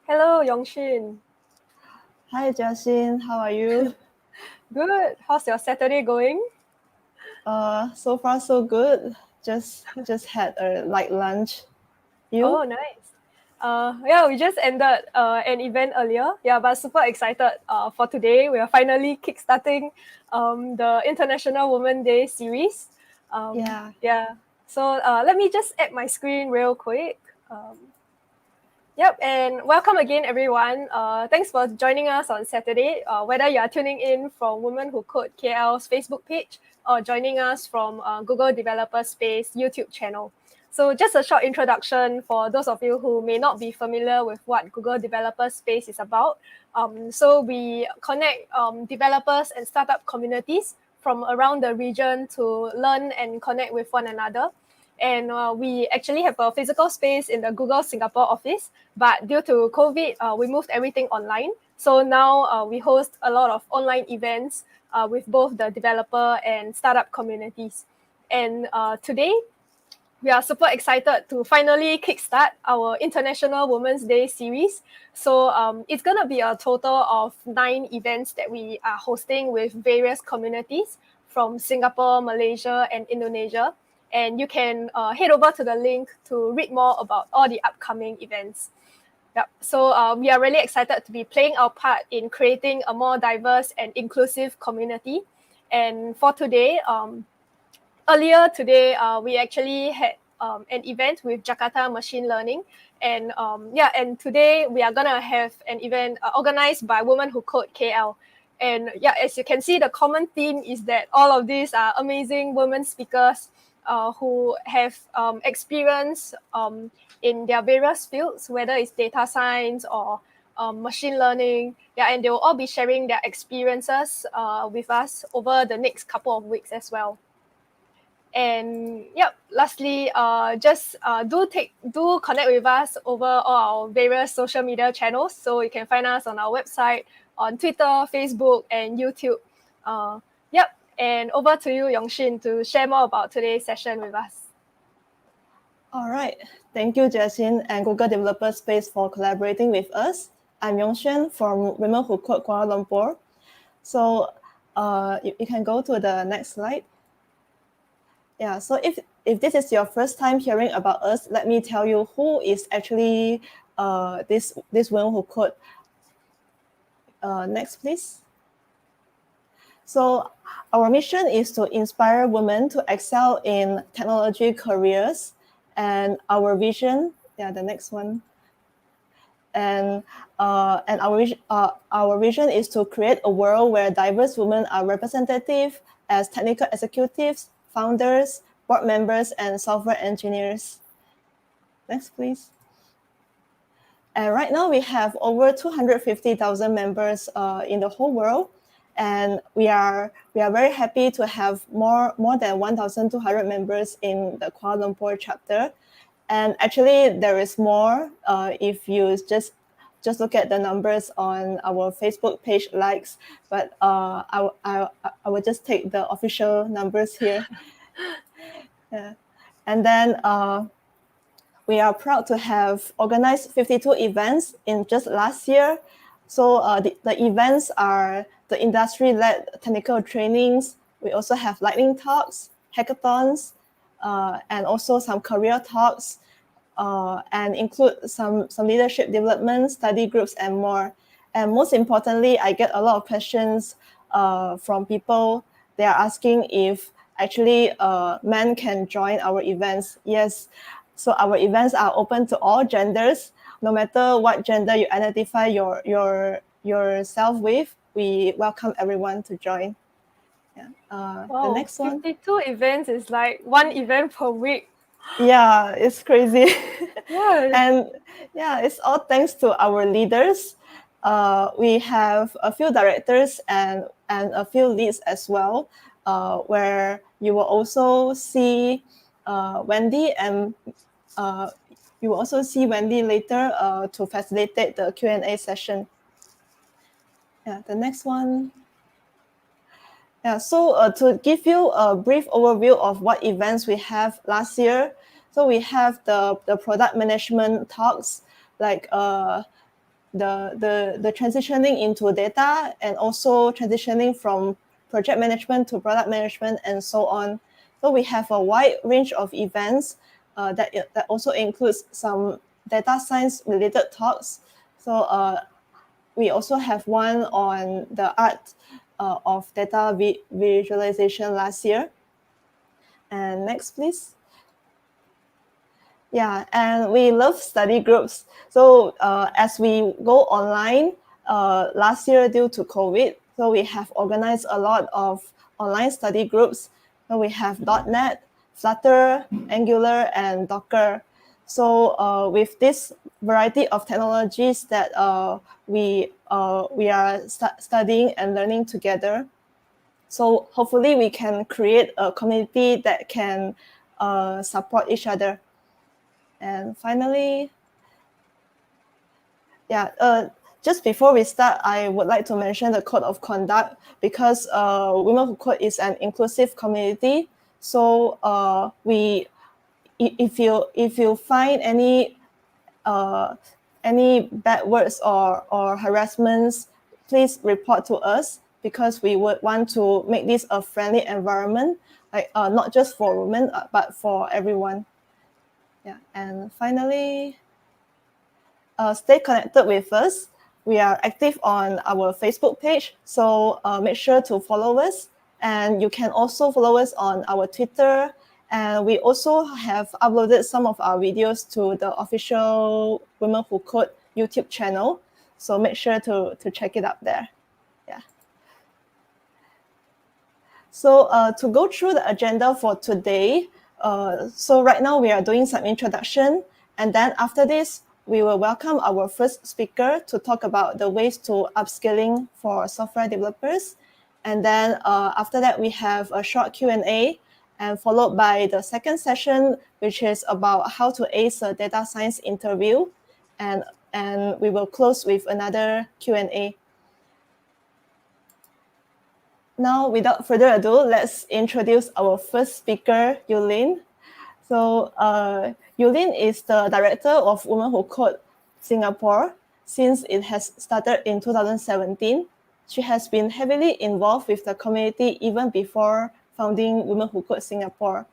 Hello, Yongshin. Hi, Justin. How are you? Good. How's your Saturday going? So far so good. Just had a light lunch. You? Oh, nice. Yeah, we just ended an event earlier. Yeah, but super excited for today. We are finally kickstarting the International Women Day series. Yeah. Yeah. So let me just add my screen real quick. Yep, and welcome again, everyone. Thanks for joining us on Saturday, whether you are tuning in from Women Who Code KL's Facebook page or joining us from Google Developer Space YouTube channel. So just a short introduction for those of you who may not be familiar with what Google Developer Space is about. So we connect developers and startup communities from around the region to learn and connect with one another. And we actually have a physical space in the Google Singapore office, but due to COVID, we moved everything online. So now we host a lot of online events with both the developer and startup communities. And today, we are super excited to finally kickstart our International Women's Day series. So it's going to be a total of 9 events that we are hosting with various communities from Singapore, Malaysia, and Indonesia. And you can head over to the link to read more about all the upcoming events. Yep. So we are really excited to be playing our part in creating a more diverse and inclusive community. And for today, earlier today, we actually had an event with Jakarta Machine Learning. And and today we are going to have an event organized by Women Who Code KL. And yeah, as you can see, the common theme is that all of these are amazing women speakers who have experience in their various fields, whether it's data science or machine learning. Yeah, and they will all be sharing their experiences with us over the next couple of weeks as well. And yep, lastly, do connect with us over all our various social media channels. So you can find us on our website, on Twitter, Facebook, and YouTube. Yep, and over to you, Yongshin, to share more about today's session with us. All right. Thank you, Justin and Google Developer Space for collaborating with us. I'm Yongshen from Women Who Code Kuala Lumpur. So you can go to the next slide. Yeah, so if this is your first time hearing about us, let me tell you who is actually this Women Who Code. Next, please. So our mission is to inspire women to excel in technology careers, and our vision, the next one, and our vision is to create a world where diverse women are representative as technical executives, founders, board members, and software engineers. Next, please. And right now we have over 250,000 members in the whole world. And we are very happy to have more than 1,200 members in the Kuala Lumpur chapter. And actually, there is more if you just look at the numbers on our Facebook page likes. But I will just take the official numbers here. Yeah. And then we are proud to have organized 52 events in just last year. So the events are the industry-led technical trainings. We also have lightning talks, hackathons, and also some career talks, and include some leadership development, study groups, and more. And most importantly, I get a lot of questions from people. They are asking if actually men can join our events. Yes, so our events are open to all genders, no matter what gender you identify yourself with. We welcome everyone to join. Yeah. The next one. 52 events is like one event per week. Yeah, it's crazy. Yeah. And yeah, it's all thanks to our leaders. We have a few directors and a few leads as well, where you will also see Wendy, and you will also see Wendy later to facilitate the Q&A session. Yeah, the next one. Yeah, so to give you a brief overview of what events we have last year, so we have the product management talks, like the transitioning into data, and also transitioning from project management to product management, and so on. So we have a wide range of events that also includes some data science related talks. So we also have one on the art of data visualization last year. And next, please. Yeah, and we love study groups. So as we go online last year due to COVID, so we have organized a lot of online study groups. So we have .NET, Flutter, Angular, and Docker. So with this variety of technologies that we are studying and learning together, so hopefully we can create a community that can support each other. And finally, just before we start, I would like to mention the code of conduct, because Women Who Code is an inclusive community. So if you find any bad words or harassments, please report to us, because we would want to make this a friendly environment, like not just for women but for everyone. Yeah, and finally, stay connected with us. We are active on our Facebook page, so make sure to follow us. And you can also follow us on our Twitter. And we also have uploaded some of our videos to the official Women Who Code YouTube channel. So make sure to check it out there. Yeah. So to go through the agenda for today, so right now we are doing some introduction, and then after this, we will welcome our first speaker to talk about the ways to upskilling for software developers. And then after that, we have a short Q&A, and followed by the second session, which is about how to ace a data science interview. And we will close with another Q&A. Now, without further ado, let's introduce our first speaker, Yulin. So Yulin is the director of Women Who Code Singapore since it has started in 2017. She has been heavily involved with the community even before founding Women Who Code Singapore.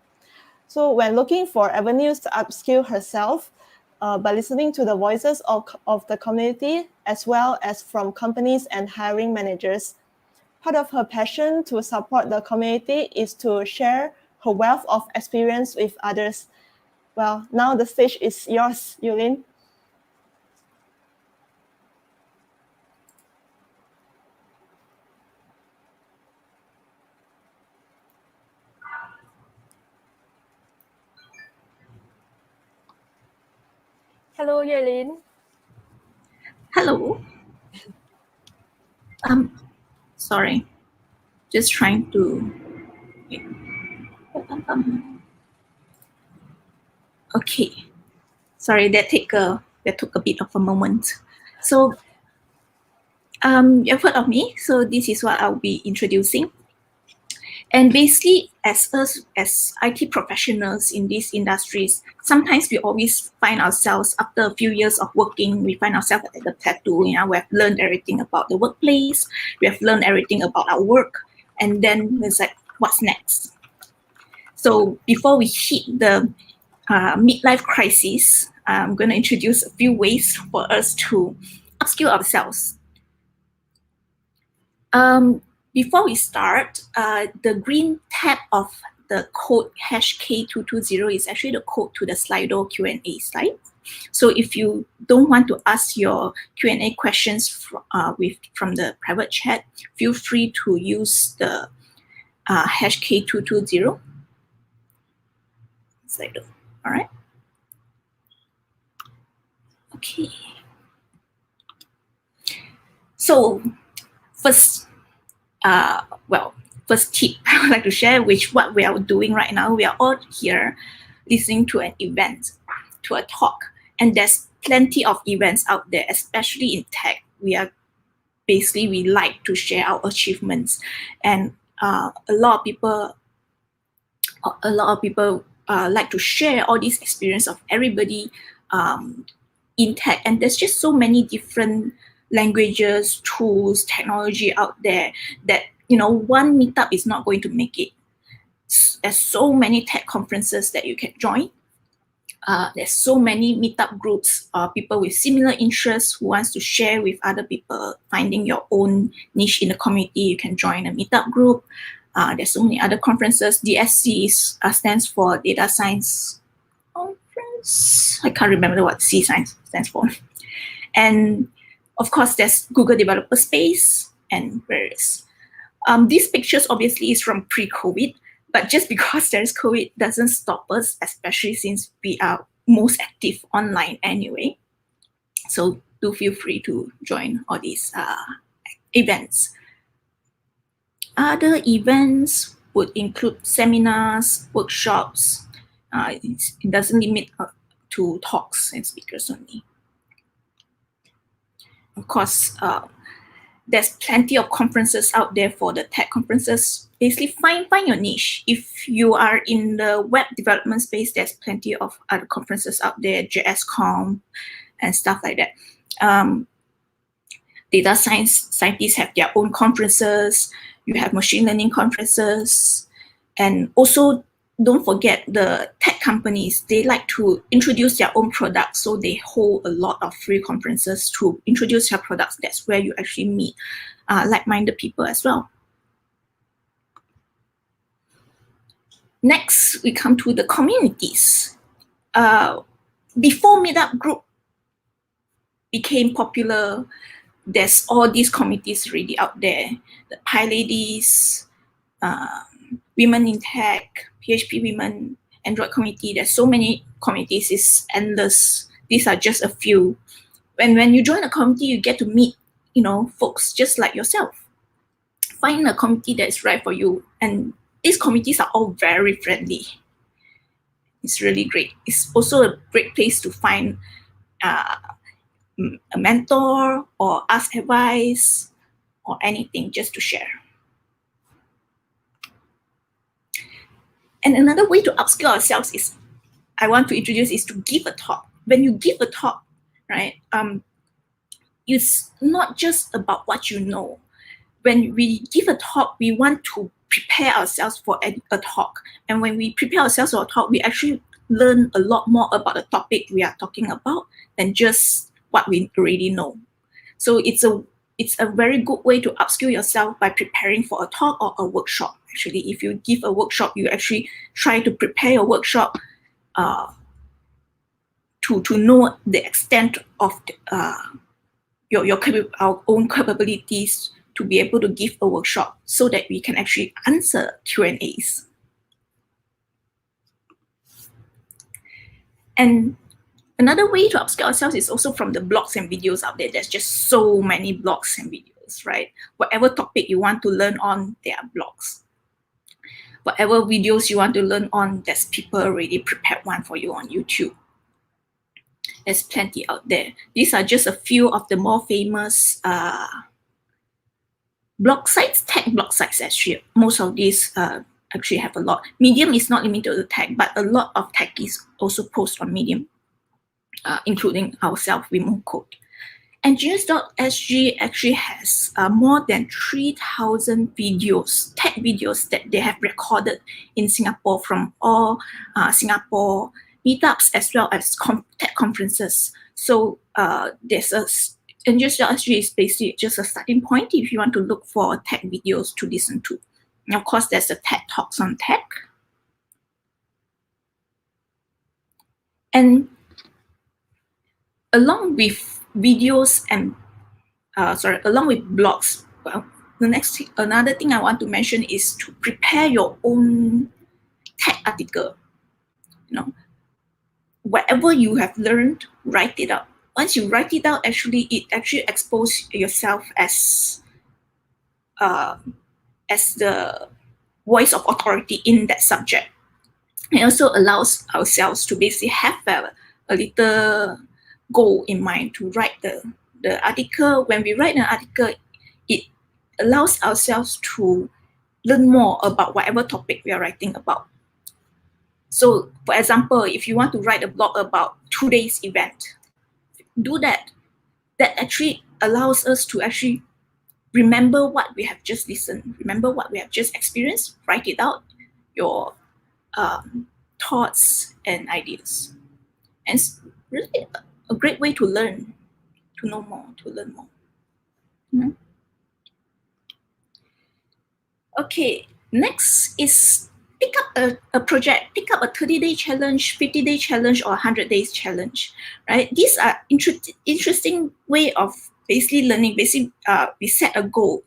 So when looking for avenues to upskill herself, by listening to the voices of the community, as well as from companies and hiring managers, part of her passion to support the community is to share her wealth of experience with others. Well, now the stage is yours, Yulin. Hello, Yulin. Hello. Sorry, just trying to. Okay, sorry, that took a bit of a moment. So, you've heard of me. So this is what I'll be introducing. And basically, as us as IT professionals in these industries, sometimes we always find ourselves, after a few years of working, we find ourselves at the plateau. We have learned everything about the workplace, we have learned everything about our work, and then it's like, what's next? So before we hit the midlife crisis, I'm going to introduce a few ways for us to upskill ourselves. Before we start, the green tab of the code #K220 is actually the code to the Slido Q&A slide. So if you don't want to ask your Q&A questions from the private chat, feel free to use the #K220 Slido. All right. Okay. So first tip I would like to share, which what we are doing right now. We are all here listening to an event, to a talk, and there's plenty of events out there, especially in tech. We like to share our achievements, and a lot of people like to share all this experience of everybody in tech, and there's just so many different languages, tools, technology out there that, you know, one meetup is not going to make it. There's so many tech conferences that you can join. There's so many meetup groups, people with similar interests who wants to share with other people, finding your own niche in the community. You can join a meetup group. There's so many other conferences. DSC stands for Data Science Conference. I can't remember what C stands for. And of course, there's Google Developer Space and various. These pictures obviously is from pre-COVID, but just because there's COVID doesn't stop us, especially since we are most active online anyway. So do feel free to join all these events. Other events would include seminars, workshops. It doesn't limit to talks and speakers only. Of course, there's plenty of conferences out there for the tech conferences. Basically, find your niche. If you are in the web development space, there's plenty of other conferences out there, JSConf and stuff like that. Data scientists have their own conferences. You have machine learning conferences. And also, don't forget the tech companies, they like to introduce their own products. So they hold a lot of free conferences to introduce their products. That's where you actually meet like-minded people as well. Next, we come to the communities. Before Meetup Group became popular, there's all these communities already out there. The Pi Ladies, Women in Tech, PHP Women, Android community. There's so many communities, it's endless. These are just a few. When you join a community, you get to meet, you know, folks just like yourself. Find a community that is right for you. And these communities are all very friendly. It's really great. It's also a great place to find a mentor or ask advice or anything just to share. And another way to upskill ourselves is, I want to introduce, is to give a talk. When you give a talk, right, it's not just about what you know. When we give a talk, we want to prepare ourselves for a talk. And when we prepare ourselves for a talk, we actually learn a lot more about the topic we are talking about than just what we already know. So it's a very good way to upskill yourself by preparing for a talk or a workshop. Actually, if you give a workshop, you actually try to prepare your workshop to know the extent of our own capabilities to be able to give a workshop so that we can actually answer Q&As. And another way to upskill ourselves is also from the blogs and videos out there. There's just so many blogs and videos, right? Whatever topic you want to learn on, there are blogs. Whatever videos you want to learn on, there's people already prepared one for you on YouTube. There's plenty out there. These are just a few of the more famous blog sites, tech blog sites actually. Most of these actually have a lot. Medium is not limited to tech, but a lot of techies also post on Medium, including ourselves, Remote Code. Engineers.sg actually has more than 3,000 videos, tech videos that they have recorded in Singapore from all Singapore meetups as well as tech conferences. So Engineers.sg is basically just a starting point if you want to look for tech videos to listen to. And of course, there's a TED Talks on Tech. And along with videos and along with blogs, well, another thing I want to mention is to prepare your own tech article. You know, whatever you have learned, write it out. Once you write it out, it actually exposes yourself as the voice of authority in that subject. It also allows ourselves to basically have a little goal in mind to write the article. When we write an article, it allows ourselves to learn more about whatever topic we are writing about. So, for example, if you want to write a blog about today's event, do that, that actually allows us to actually remember what we have just listened, remember what we have just experienced, write it out, your thoughts and ideas. And it's really a great way to learn, to know more, to learn more. Mm-hmm. Okay, next is pick up a project, pick up a 30-day challenge, 50-day challenge, or 100 days challenge, right? These are interesting way of basically learning. Basically, we set a goal.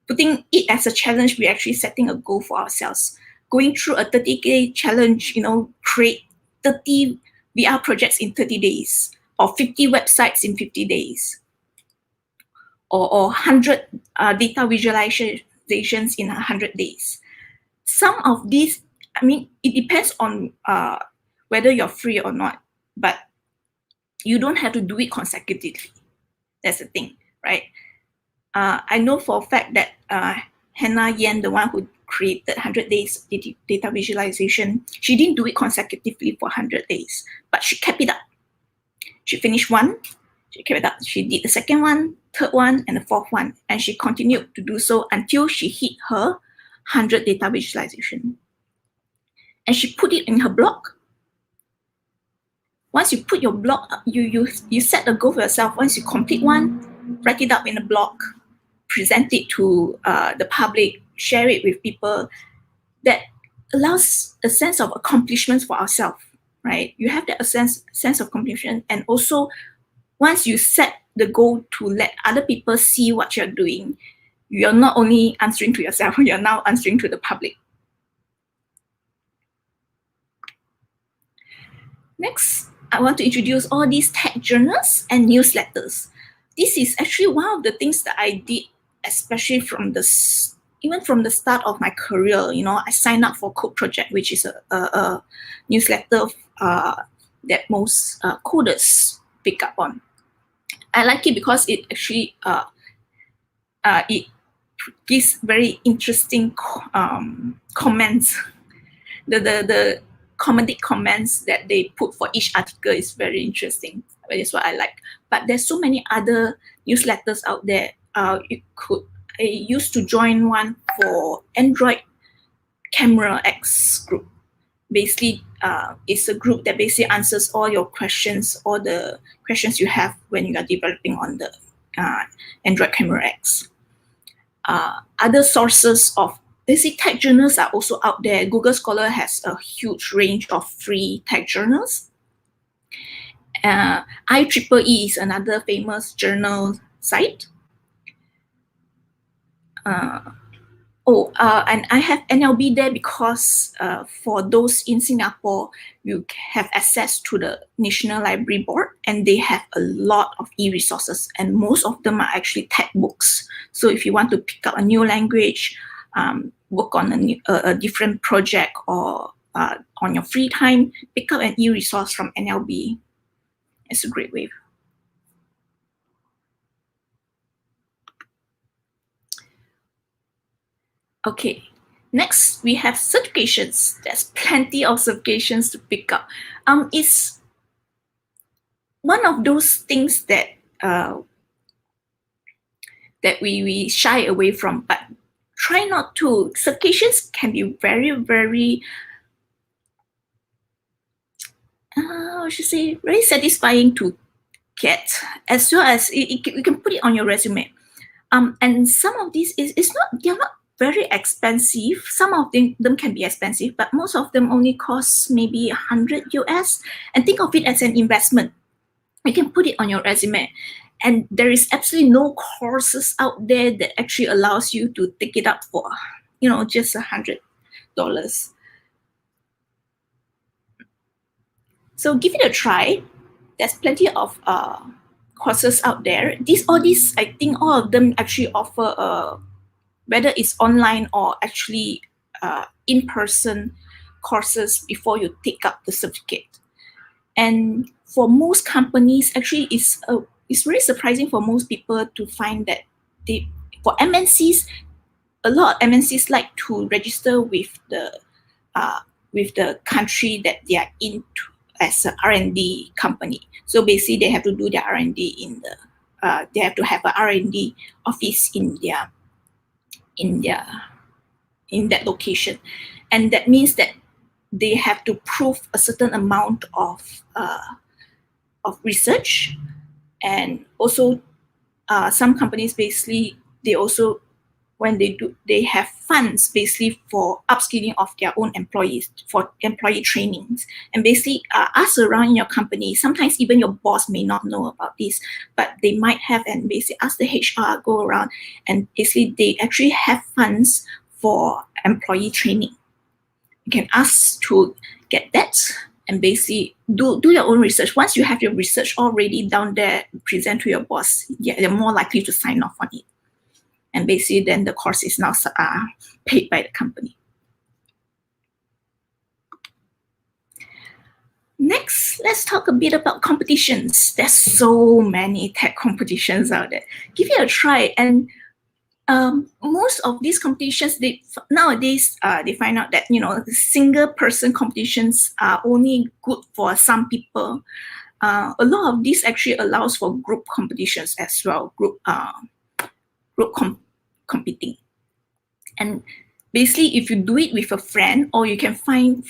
Putting it as a challenge, we're actually setting a goal for ourselves. Going through a 30-day challenge, create 30 VR projects in 30 days, or 50 websites in 50 days, or 100 data visualizations in 100 days. Some of these, it depends on whether you're free or not, but you don't have to do it consecutively. That's the thing, right? I know for a fact that Hannah Yan, the one who created 100 days data visualization, she didn't do it consecutively for 100 days, but she kept it up. She finished one, she kept it up. She did the second one, third one, and the fourth one, and she continued to do so until she hit her 100 data visualization. And she put it in her blog. Once you put your blog, you set a goal for yourself. Once you complete one, write it up in a blog, present it to the public, share it with people. That allows a sense of accomplishment for ourselves, right? You have that sense of accomplishment. And also, once you set the goal to let other people see what you're doing, you're not only answering to yourself, you're now answering to the public. Next, I want to introduce all these tech journals and newsletters. This is actually one of the things that I did, especially even from the start of my career. I signed up for Code Project, which is a newsletter that most coders pick up on. I like it because it actually it gives very interesting comments. The comedic comments that they put for each article is very interesting. That is what I like. But there's so many other newsletters out there. I used to join one for Android Camera X group. Basically, it's a group that basically answers all your questions, all the questions you have when you are developing on the Android Camera X. Other sources of basic tech journals are also out there. Google Scholar has a huge range of free tech journals. IEEE is another famous journal site. And I have NLB there because for those in Singapore, you have access to the National Library Board, and they have a lot of e-resources, and most of them are actually textbooks. So if you want to pick up a new language, work on a different project, or on your free time, pick up an e-resource from NLB. It's a great way. Okay, next we have certifications. There's plenty of certifications to pick up. It's one of those things that that we shy away from, but try not to. Certifications can be very, very, very satisfying to get, as well as you can put it on your resume. And some of these they're not very expensive. Some of them can be expensive, but most of them only cost maybe 100 US. And think of it as an investment. You can put it on your resume. And there is absolutely no courses out there that actually allows you to take it up for, just $100. So give it a try. There's plenty of courses out there. I think all of them actually offer whether it's online or actually in-person courses before you take up the certificate. And for most companies, actually, it's very surprising for most people to find that for MNCs, a lot of MNCs like to register with the country that they are into, as an R&D company. So basically, they have to do their R&D in the. They have to have an R&D office in that location, and that means that they have to prove a certain amount of research, and also some companies basically they also when they have funds basically for upskilling of their own employees for employee trainings, and basically ask around in your company. Sometimes even your boss may not know about this, but they might have, and basically ask the HR, go around, and basically they actually have funds for employee training. You can ask to get that, and basically do your own research. Once you have your research already down there, present to your boss, they're more likely to sign off on it. And basically then the course is now paid by the company. Next, let's talk a bit about competitions. There's so many tech competitions out there. Give it a try. And most of these competitions, nowadays they find out that single person competitions are only good for some people. A lot of this actually allows for group competitions as well, group competing. And basically, if you do it with a friend, or you can find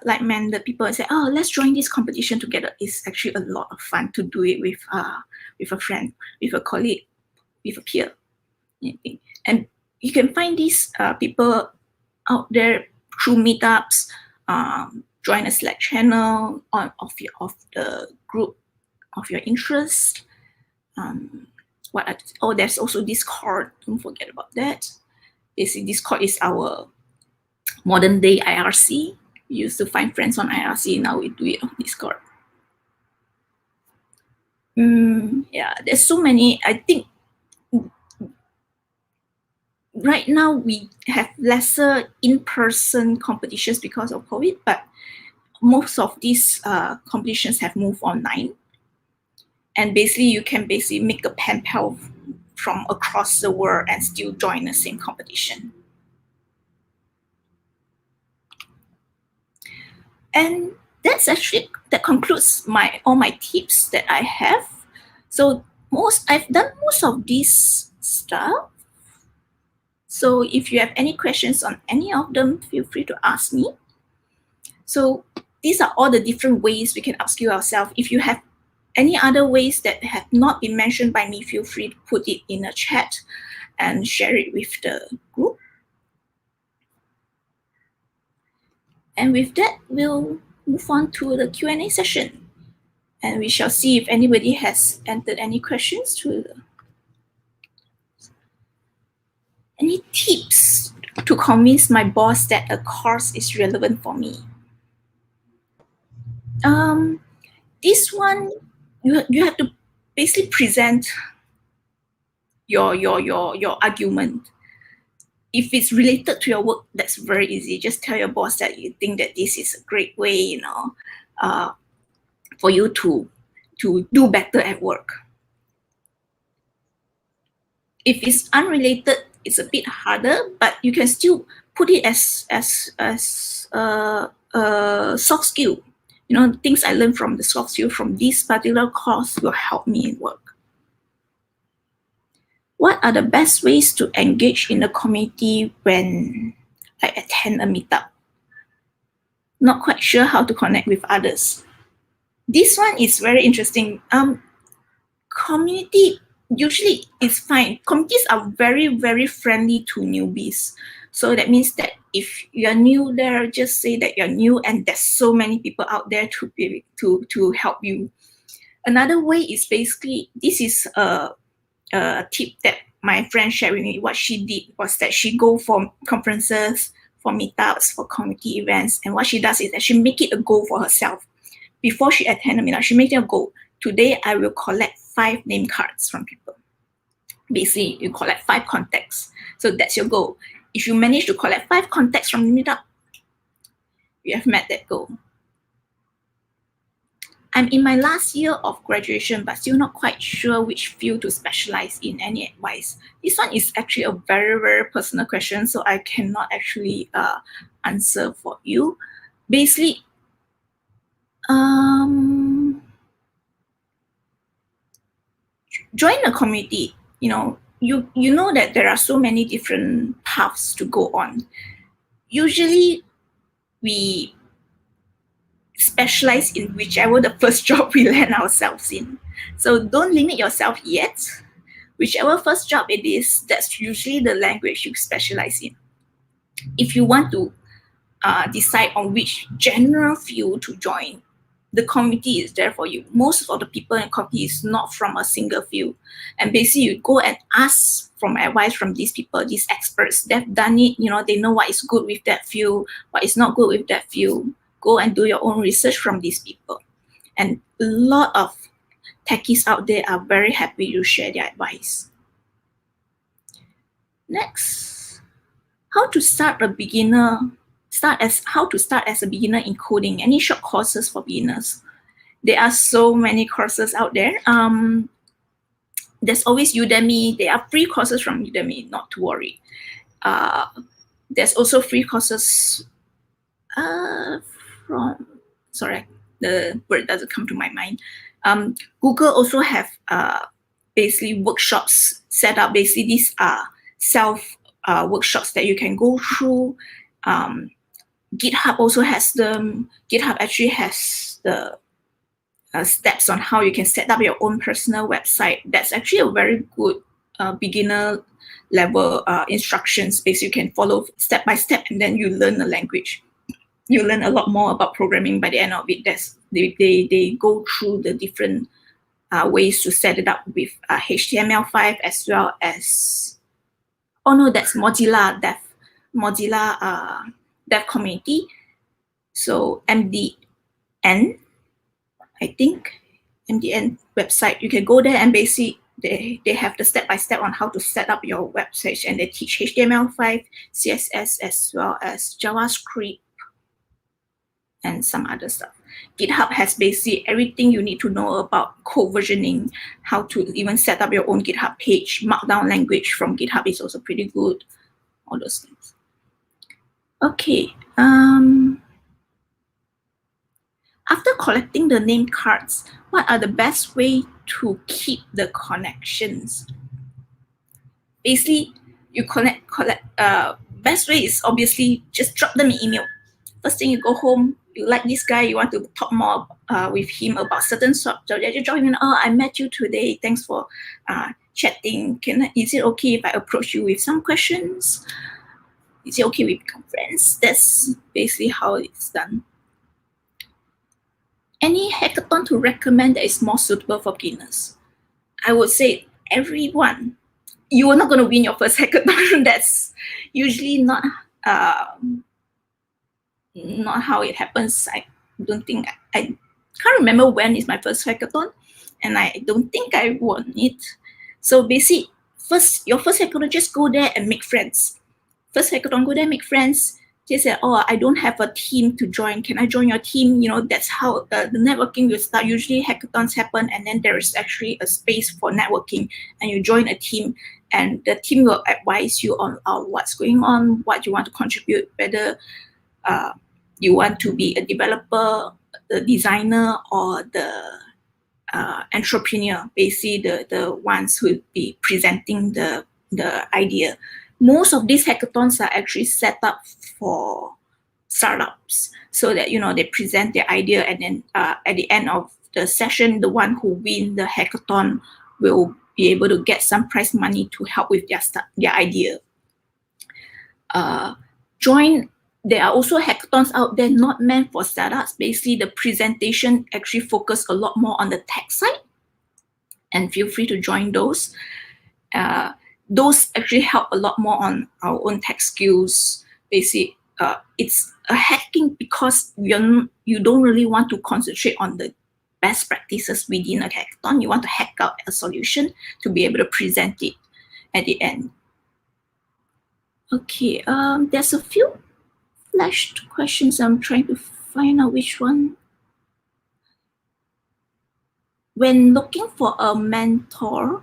like-minded people and say, oh, let's join this competition together. It's actually a lot of fun to do it with a friend, with a colleague, with a peer. And you can find these people out there through meetups, join a Slack channel of the group of your interest. There's also Discord. Don't forget about that. Basically, Discord is our modern day IRC. We used to find friends on IRC. Now we do it on Discord. There's so many. I think right now we have lesser in-person competitions because of COVID, but most of these competitions have moved online. And basically, you can make a pen pal from across the world and still join the same competition. And that concludes all my tips that I have. So I've done most of this stuff. So if you have any questions on any of them, feel free to ask me. So these are all the different ways we can upskill ourselves. If you have any other ways that have not been mentioned by me, feel free to put it in a chat and share it with the group. And with that, we'll move on to the Q&A session. And we shall see if anybody has entered any questions. Any tips to convince my boss that a course is relevant for me? This one, you have to basically present your argument. If it's related to your work, that's very easy. Just tell your boss that you think that this is a great way, for you to do better at work. If it's unrelated, it's a bit harder, but you can still put it as soft skill. Things I learned from the soft skill from this particular course will help me in work. What are the best ways to engage in the community when I attend a meetup? Not quite sure how to connect with others. This one is very interesting. Community usually is fine. Communities are very, very friendly to newbies. So that means that if you're new there, just say that you're new, and there's so many people out there to help you. Another way is basically, this is a tip that my friend shared with me. What she did was that she go for conferences, for meetups, for community events, and what she does is that she make it a goal for herself. Before she attend a meetup, she make it a goal. Today, I will collect 5 name cards from people. Basically, you collect 5 contacts. So that's your goal. If you manage to collect 5 contacts from the meetup, you have met that goal. I'm in my last year of graduation, but still not quite sure which field to specialize in. Any advice? This one is actually a very, very personal question, so I cannot actually answer for you. Basically, Join a community. You know that there are so many different paths to go on. Usually, we specialize in whichever the first job we land ourselves in. So don't limit yourself yet. Whichever first job it is, that's usually the language you specialize in. If you want to decide on which general field to join, the community is there for you. Most of the people in the community is not from a single field. And basically you go and ask from advice from these people, these experts. They've done it, they know what is good with that field, what is not good with that field. Go and do your own research from these people. And a lot of techies out there are very happy to share their advice. Next, how to start as a beginner in coding. Any short courses for beginners? There are so many courses out there. There's always Udemy. There are free courses from Udemy, not to worry. There's also free courses sorry, the word doesn't come to my mind. Google also have basically workshops set up. Basically, these are self workshops that you can go through. GitHub also has them. GitHub actually has the steps on how you can set up your own personal website. That's actually a very good beginner level instructions. Basically, you can follow step by step, and then you learn the language. You learn a lot more about programming by the end of it. They go through the different ways to set it up with HTML5 as well as, that's Mozilla Dev Community. So MDN, I think, MDN website, you can go there and basically they have the step-by-step on how to set up your website, and they teach HTML5, CSS, as well as JavaScript, and some other stuff. GitHub has basically everything you need to know about code versioning, how to even set up your own GitHub page. Markdown language from GitHub is also pretty good, all those things. Okay. After collecting the name cards, what are the best way to keep the connections? Basically, you best way is obviously just drop them an email. First thing you go home, you like this guy, you want to talk more with him about certain subject, you join in, I met you today, thanks for chatting. Is it okay if I approach you with some questions? Is it okay we become friends? That's basically how it's done. Any hackathon to recommend that is more suitable for beginners? I would say everyone. You are not going to win your first hackathon. That's usually not how it happens. I don't think, I can't remember when is my first hackathon, and I don't think I won it. So basically, your first hackathon, just go there and make friends. First hackathon, go there, make friends. Just say, I don't have a team to join. Can I join your team? That's how the networking will start. Usually hackathons happen, and then there is actually a space for networking, and you join a team, and the team will advise you on what's going on, what you want to contribute, whether you want to be a developer, the designer, or the entrepreneur, basically the ones who will be presenting the idea. Most of these hackathons are actually set up for startups, so that they present their idea, and then at the end of the session, the one who win the hackathon will be able to get some prize money to help with their idea. There are also hackathons out there not meant for startups. Basically, the presentation actually focus a lot more on the tech side, and feel free to join those. Those actually help a lot more on our own tech skills. Basically, it's a hacking because you don't really want to concentrate on the best practices within a hackathon. You want to hack out a solution to be able to present it at the end. Okay, there's a few flashed questions. I'm trying to find out which one. When looking for a mentor,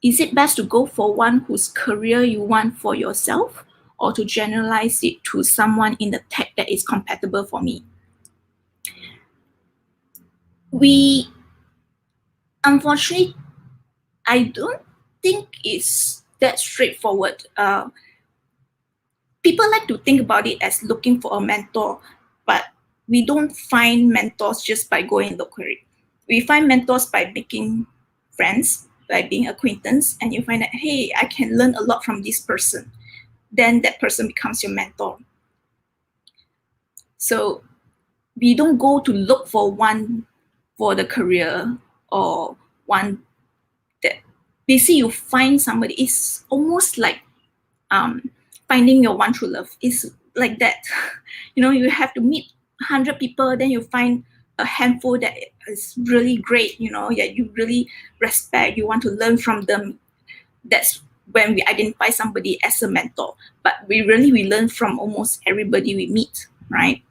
is it best to go for one whose career you want for yourself, or to generalize it to someone in the tech that is compatible for me? we, unfortunately, I don't think it's that straightforward. People like to think about it as looking for a mentor, but we don't find mentors just by going and look for it. We find mentors by making friends, by being acquaintance, and you find that, hey, I can learn a lot from this person. Then that person becomes your mentor. So we don't go to look for one for the career or one that basically you find somebody. It's almost like finding your one true love. It's like that. You have to meet 100 people, then you find a handful that is really great, that you really respect, you want to learn from them. That's when we identify somebody as a mentor. But we learn from almost everybody we meet, right?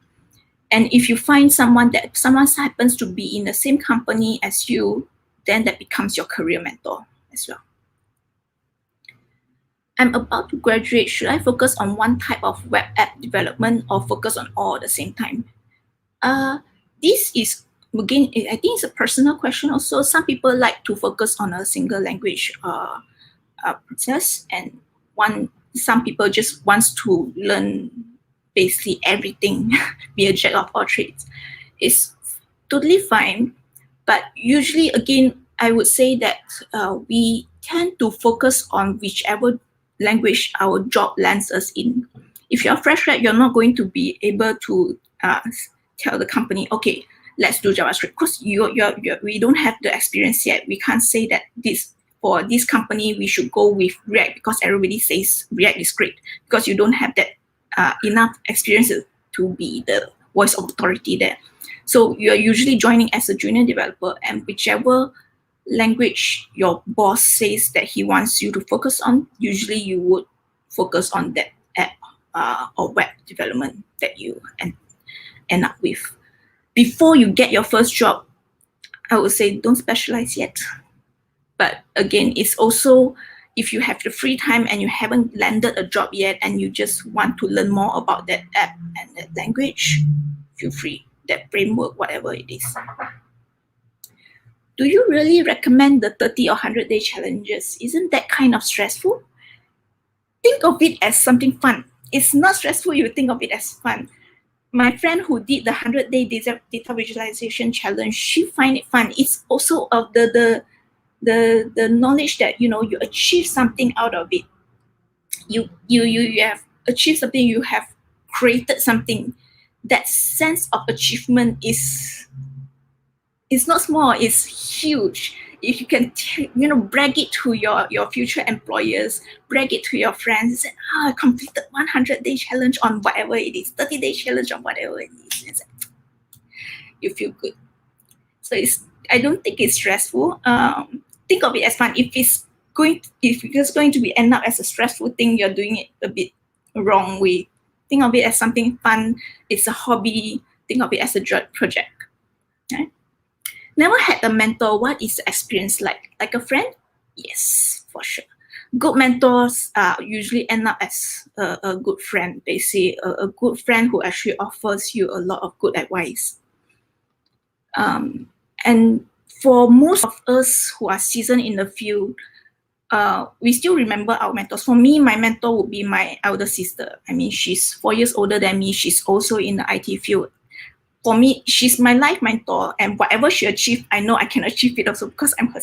And if you find someone happens to be in the same company as you, then that becomes your career mentor as well. I'm about to graduate. Should I focus on one type of web app development or focus on all at the same time? This is, again, I think it's a personal question also. Some people like to focus on a single language process, and some people just wants to learn basically everything, be a jack of all trades. It's totally fine, but usually, again, I would say that we tend to focus on whichever language our job lands us in. If you're fresh grad, you're not going to be able to tell the company, okay, let's do JavaScript, because we don't have the experience yet. We can't say that for this company we should go with React because everybody says React is great, because you don't have that enough experience to be the voice of authority there. So you're usually joining as a junior developer, and whichever language your boss says that he wants you to focus on, usually you would focus on that app or web development that you end up with. Before you get your first job, I would say don't specialize yet. But again, it's also, if you have the free time and you haven't landed a job yet and you just want to learn more about that app and that language, feel free, that framework, whatever it is. Do you really recommend the 30 or 100-day challenges? Isn't that kind of stressful? Think of it as something fun. It's not stressful, you think of it as fun. My friend who did the 100-day data visualization challenge, she find it fun. It's also of the knowledge that you achieve something out of it. You have achieved something, you have created something. That sense of achievement is not small, it's huge. If you can brag it to your future employers, brag it to your friends, say, I completed 100-day challenge on whatever it is, 30-day challenge on whatever it is, you feel good. So I don't think it's stressful. Think of it as fun. If it's going to be end up as a stressful thing, you're doing it a bit wrong way. Think of it as something fun. It's a hobby. Think of it as a project. Right? Never had a mentor. What is the experience like? Like a friend? Yes, for sure. Good mentors usually end up as a good friend. They say a good friend who actually offers you a lot of good advice. And for most of us who are seasoned in the field, we still remember our mentors. For me, my mentor would be my elder sister. I mean, she's 4 years older than me. She's also in the IT field. For me, she's my life mentor, and whatever she achieved, I know I can achieve it also because I'm her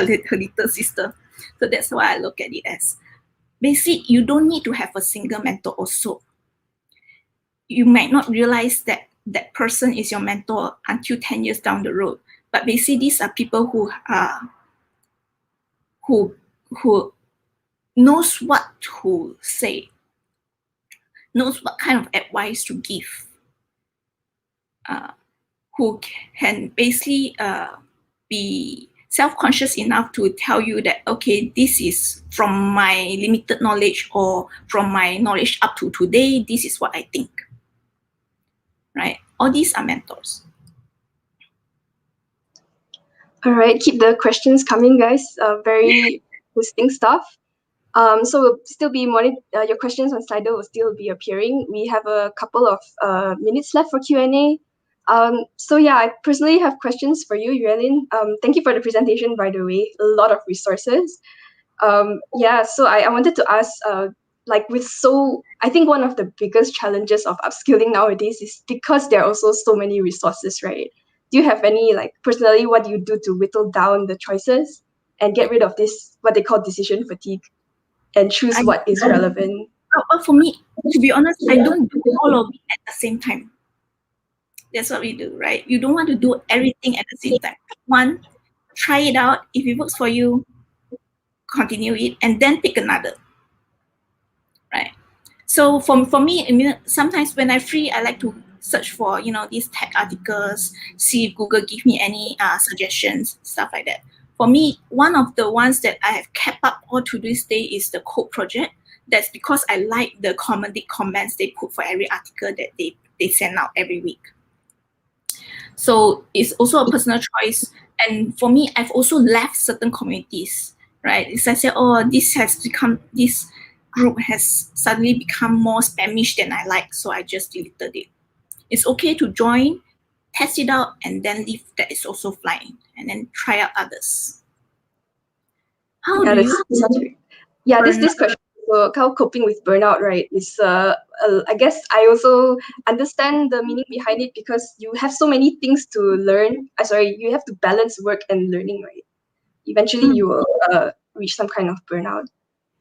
little sister. So that's why I look at it as. Basically, you don't need to have a single mentor also. You might not realize that that person is your mentor until 10 years down the road. But basically, these are people who knows what to say, knows what kind of advice to give, who can basically be self-conscious enough to tell you that, okay, this is from my limited knowledge or from my knowledge up to today, this is what I think, right? All these are mentors. All right, keep the questions coming, guys. Very interesting stuff. So we'll still be your questions on Slido will still be appearing. We have a couple of minutes left for Q&A. So yeah, I personally have questions for you, Yuelin. Thank you for the presentation, by the way. A lot of resources. Yeah, so I wanted to ask, like I think one of the biggest challenges of upskilling nowadays is because there are also so many resources, right? Do you have any, like, personally, what do you do to whittle down the choices and get rid of this, what they call decision fatigue, and choose I, what is relevant? for me, to be honest, I don't do all of it at the same time. That's what we do, right? You don't want to do everything at the same time. One, try it out. If it works for you, continue it, and then pick another, right? So for me, I mean, sometimes when I'm free, I like to search for, these tech articles, see if Google give me any suggestions, stuff like that. For me, one of the ones that I have kept up all to this day is the code project. That's because I like the comments they put for every article that they send out every week. So it's also a personal choice. And for me, I've also left certain communities, right? It's like, oh, this group has suddenly become more spamish than I like, so I just deleted it. It's okay to join, test it out, and then leave. That is also fine. And then try out others. How do you This question, so how coping with burnout, right, is I guess I also understand the meaning behind it, because you have so many things to learn. You have to balance work and learning, right? Eventually you will reach some kind of burnout.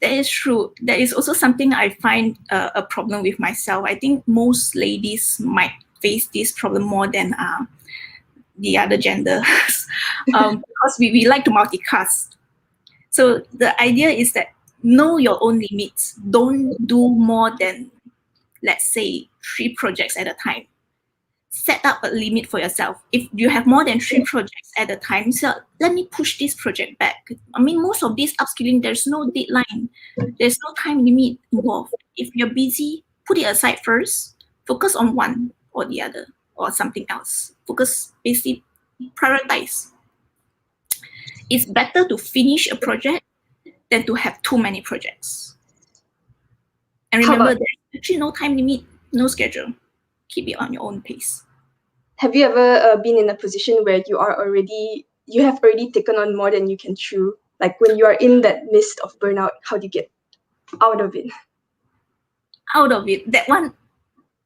That is true. That is also something I find a problem with myself. I think most ladies might face this problem more than the other genders because we like to multitask. So the idea is that know your own limits. Don't do more than, let's say, 3 projects at a time. Set up a limit for yourself. If you have more than 3 projects at a time, so let me push this project back. I mean, most of this upskilling, there's no deadline. There's no time limit involved. If you're busy, put it aside first. Focus on one or the other or something else. Focus, basically, prioritize. It's better to finish a project than to have too many projects. And remember, there's actually no time limit, no schedule. Keep it on your own pace. Have you ever been in a position where you have already taken on more than you can chew? Like when you are in that midst of burnout, how do you get out of it? Out of it, that one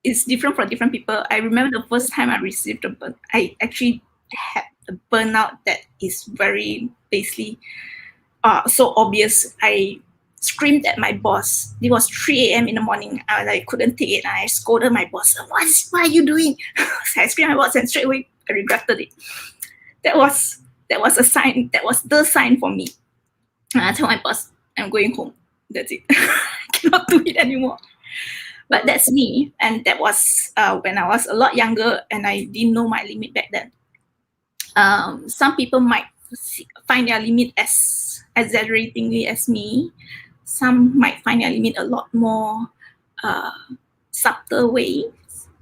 is different for different people. I remember the first time I received I actually had a burnout that is very basically so obvious. I screamed at my boss. It was 3 a.m. in the morning. I couldn't take it. I scolded my boss. What are you doing? So I screamed at my boss, and straight away I regretted it. That was a sign. That was the sign for me. And I told my boss, I'm going home. That's it. I cannot do it anymore. But that's me. And that was when I was a lot younger and I didn't know my limit back then. Some people might find their limit as exaggeratingly as me. Some might find their limit a lot more subtle way.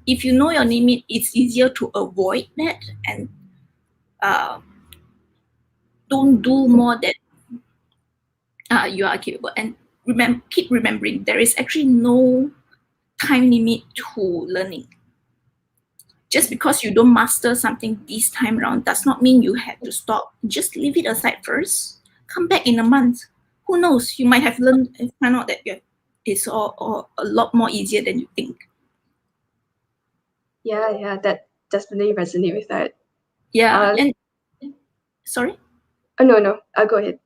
If you know your limit, it's easier to avoid that and don't do more than you are capable. And keep remembering, there is actually no time limit to learning. Just because you don't master something this time around does not mean you have to stop. Just leave it aside first. Come back in a month. Who knows? You might have learned and found out that it's all a lot more easier than you think. Yeah, that definitely resonate with that. Yeah, and sorry? No, I'll go ahead.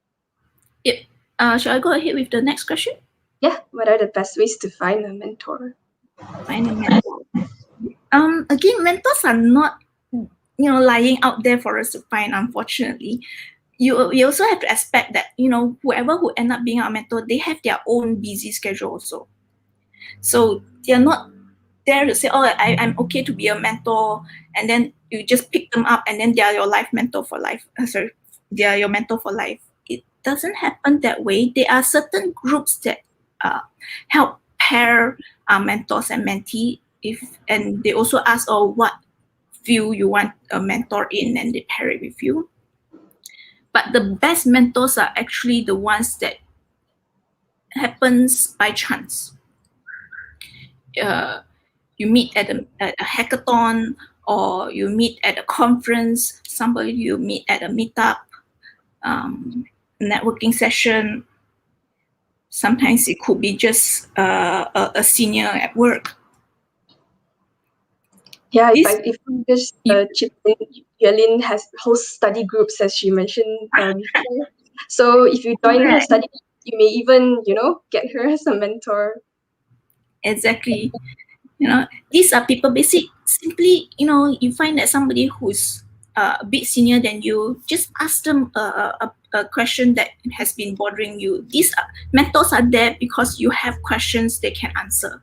Yeah. Shall I go ahead with the next question? Yeah, what are the best ways to find a mentor? Find a mentor. Again, mentors are not, lying out there for us to find, unfortunately. You also have to expect that, whoever who end up being our mentor, they have their own busy schedule also. So they're not there to say, oh, I'm okay to be a mentor, and then you just pick them up and then they are your life mentor for life. They are your mentor for life. It doesn't happen that way. There are certain groups that help pair mentors and mentee, and they also ask, oh, what field you want a mentor in, and they pair it with you. But the best mentors are actually the ones that happens by chance. You meet at a hackathon, or you meet at a conference, somebody you meet at a meetup, networking session. Sometimes it could be just a senior at work. Yeah, This, if we just chip in, Yuelin has host study groups, as she mentioned before. So if you join her study, you may even, get her as a mentor. exactly. These are people simply, you find that somebody who's a bit senior than you, just ask them a question that has been bothering you. These mentors are there because you have questions they can answer.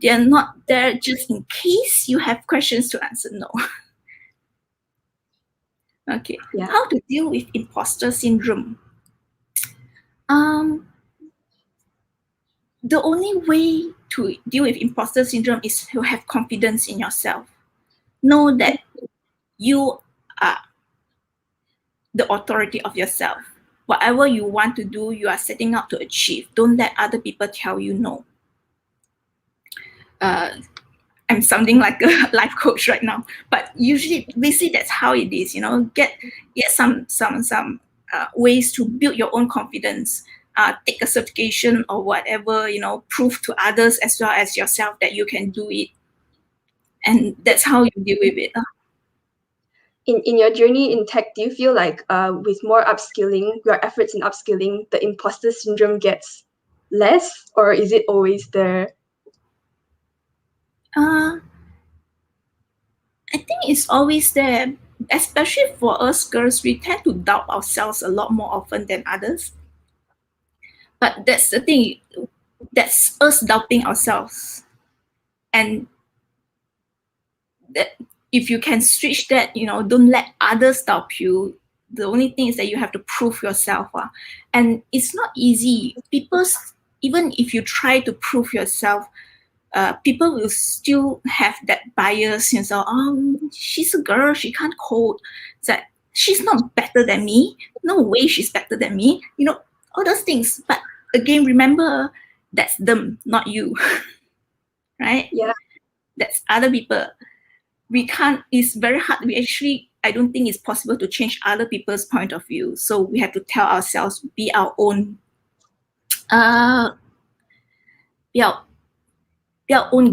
They are not there just in case you have questions to answer. No. Okay. Yeah. How to deal with imposter syndrome? The only way to deal with imposter syndrome is to have confidence in yourself. Know that you are the authority of yourself. Whatever you want to do, you are setting out to achieve. Don't let other people tell you no. I'm sounding like a life coach right now, but usually, basically, that's how it is. Get some ways to build your own confidence. Take a certification or whatever. Prove to others as well as yourself that you can do it, and that's how you deal with it. In your journey in tech, do you feel like with more upskilling, your efforts in upskilling, the imposter syndrome gets less, or is it always there? I think it's always there, especially for us girls. We tend to doubt ourselves a lot more often than others. But that's the thing, that's us doubting ourselves. And that if you can switch that, don't let others doubt you. The only thing is that you have to prove yourself. And it's not easy. Even if you try to prove yourself, people will still have that bias, she's a girl, she can't code. It's like, she's not better than me. No way she's better than me. All those things. But again, remember, that's them, not you. Right? Yeah. That's other people. It's very hard. I don't think it's possible to change other people's point of view. So we have to tell ourselves, be our own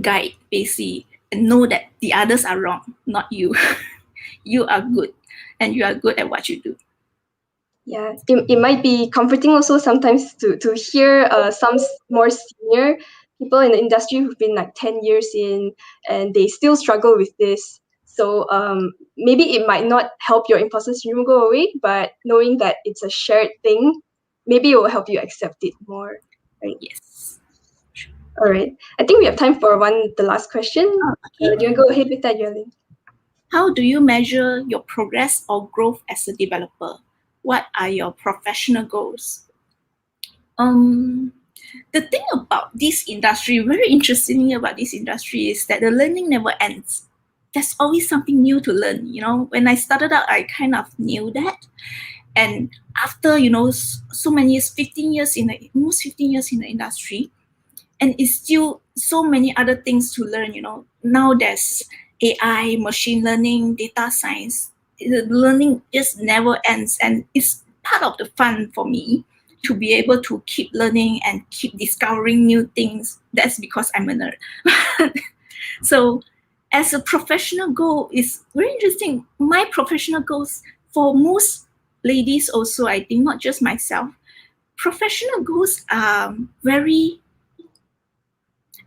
guide, basically, and know that the others are wrong, not you. You are good, and you are good at what you do. Yeah, it might be comforting also sometimes to hear some more senior people in the industry who've been like 10 years in, and they still struggle with this. So maybe it might not help your imposter syndrome go away, but knowing that it's a shared thing, maybe it will help you accept it more, right? Yes. All right. I think we have time for the last question. Okay. Do you go ahead with that, Yuelin? How do you measure your progress or growth as a developer? What are your professional goals? The thing about this industry, very interesting about this industry, is that the learning never ends. There's always something new to learn. When I started out, I kind of knew that. And after, so many years, almost 15 years in the industry, and it's still so many other things to learn. Now there's AI, machine learning, data science. The learning just never ends, and it's part of the fun for me to be able to keep learning and keep discovering new things. That's because I'm a nerd. So as a professional goal, is very interesting. My professional goals, for most ladies also, I think, not just myself, professional goals are very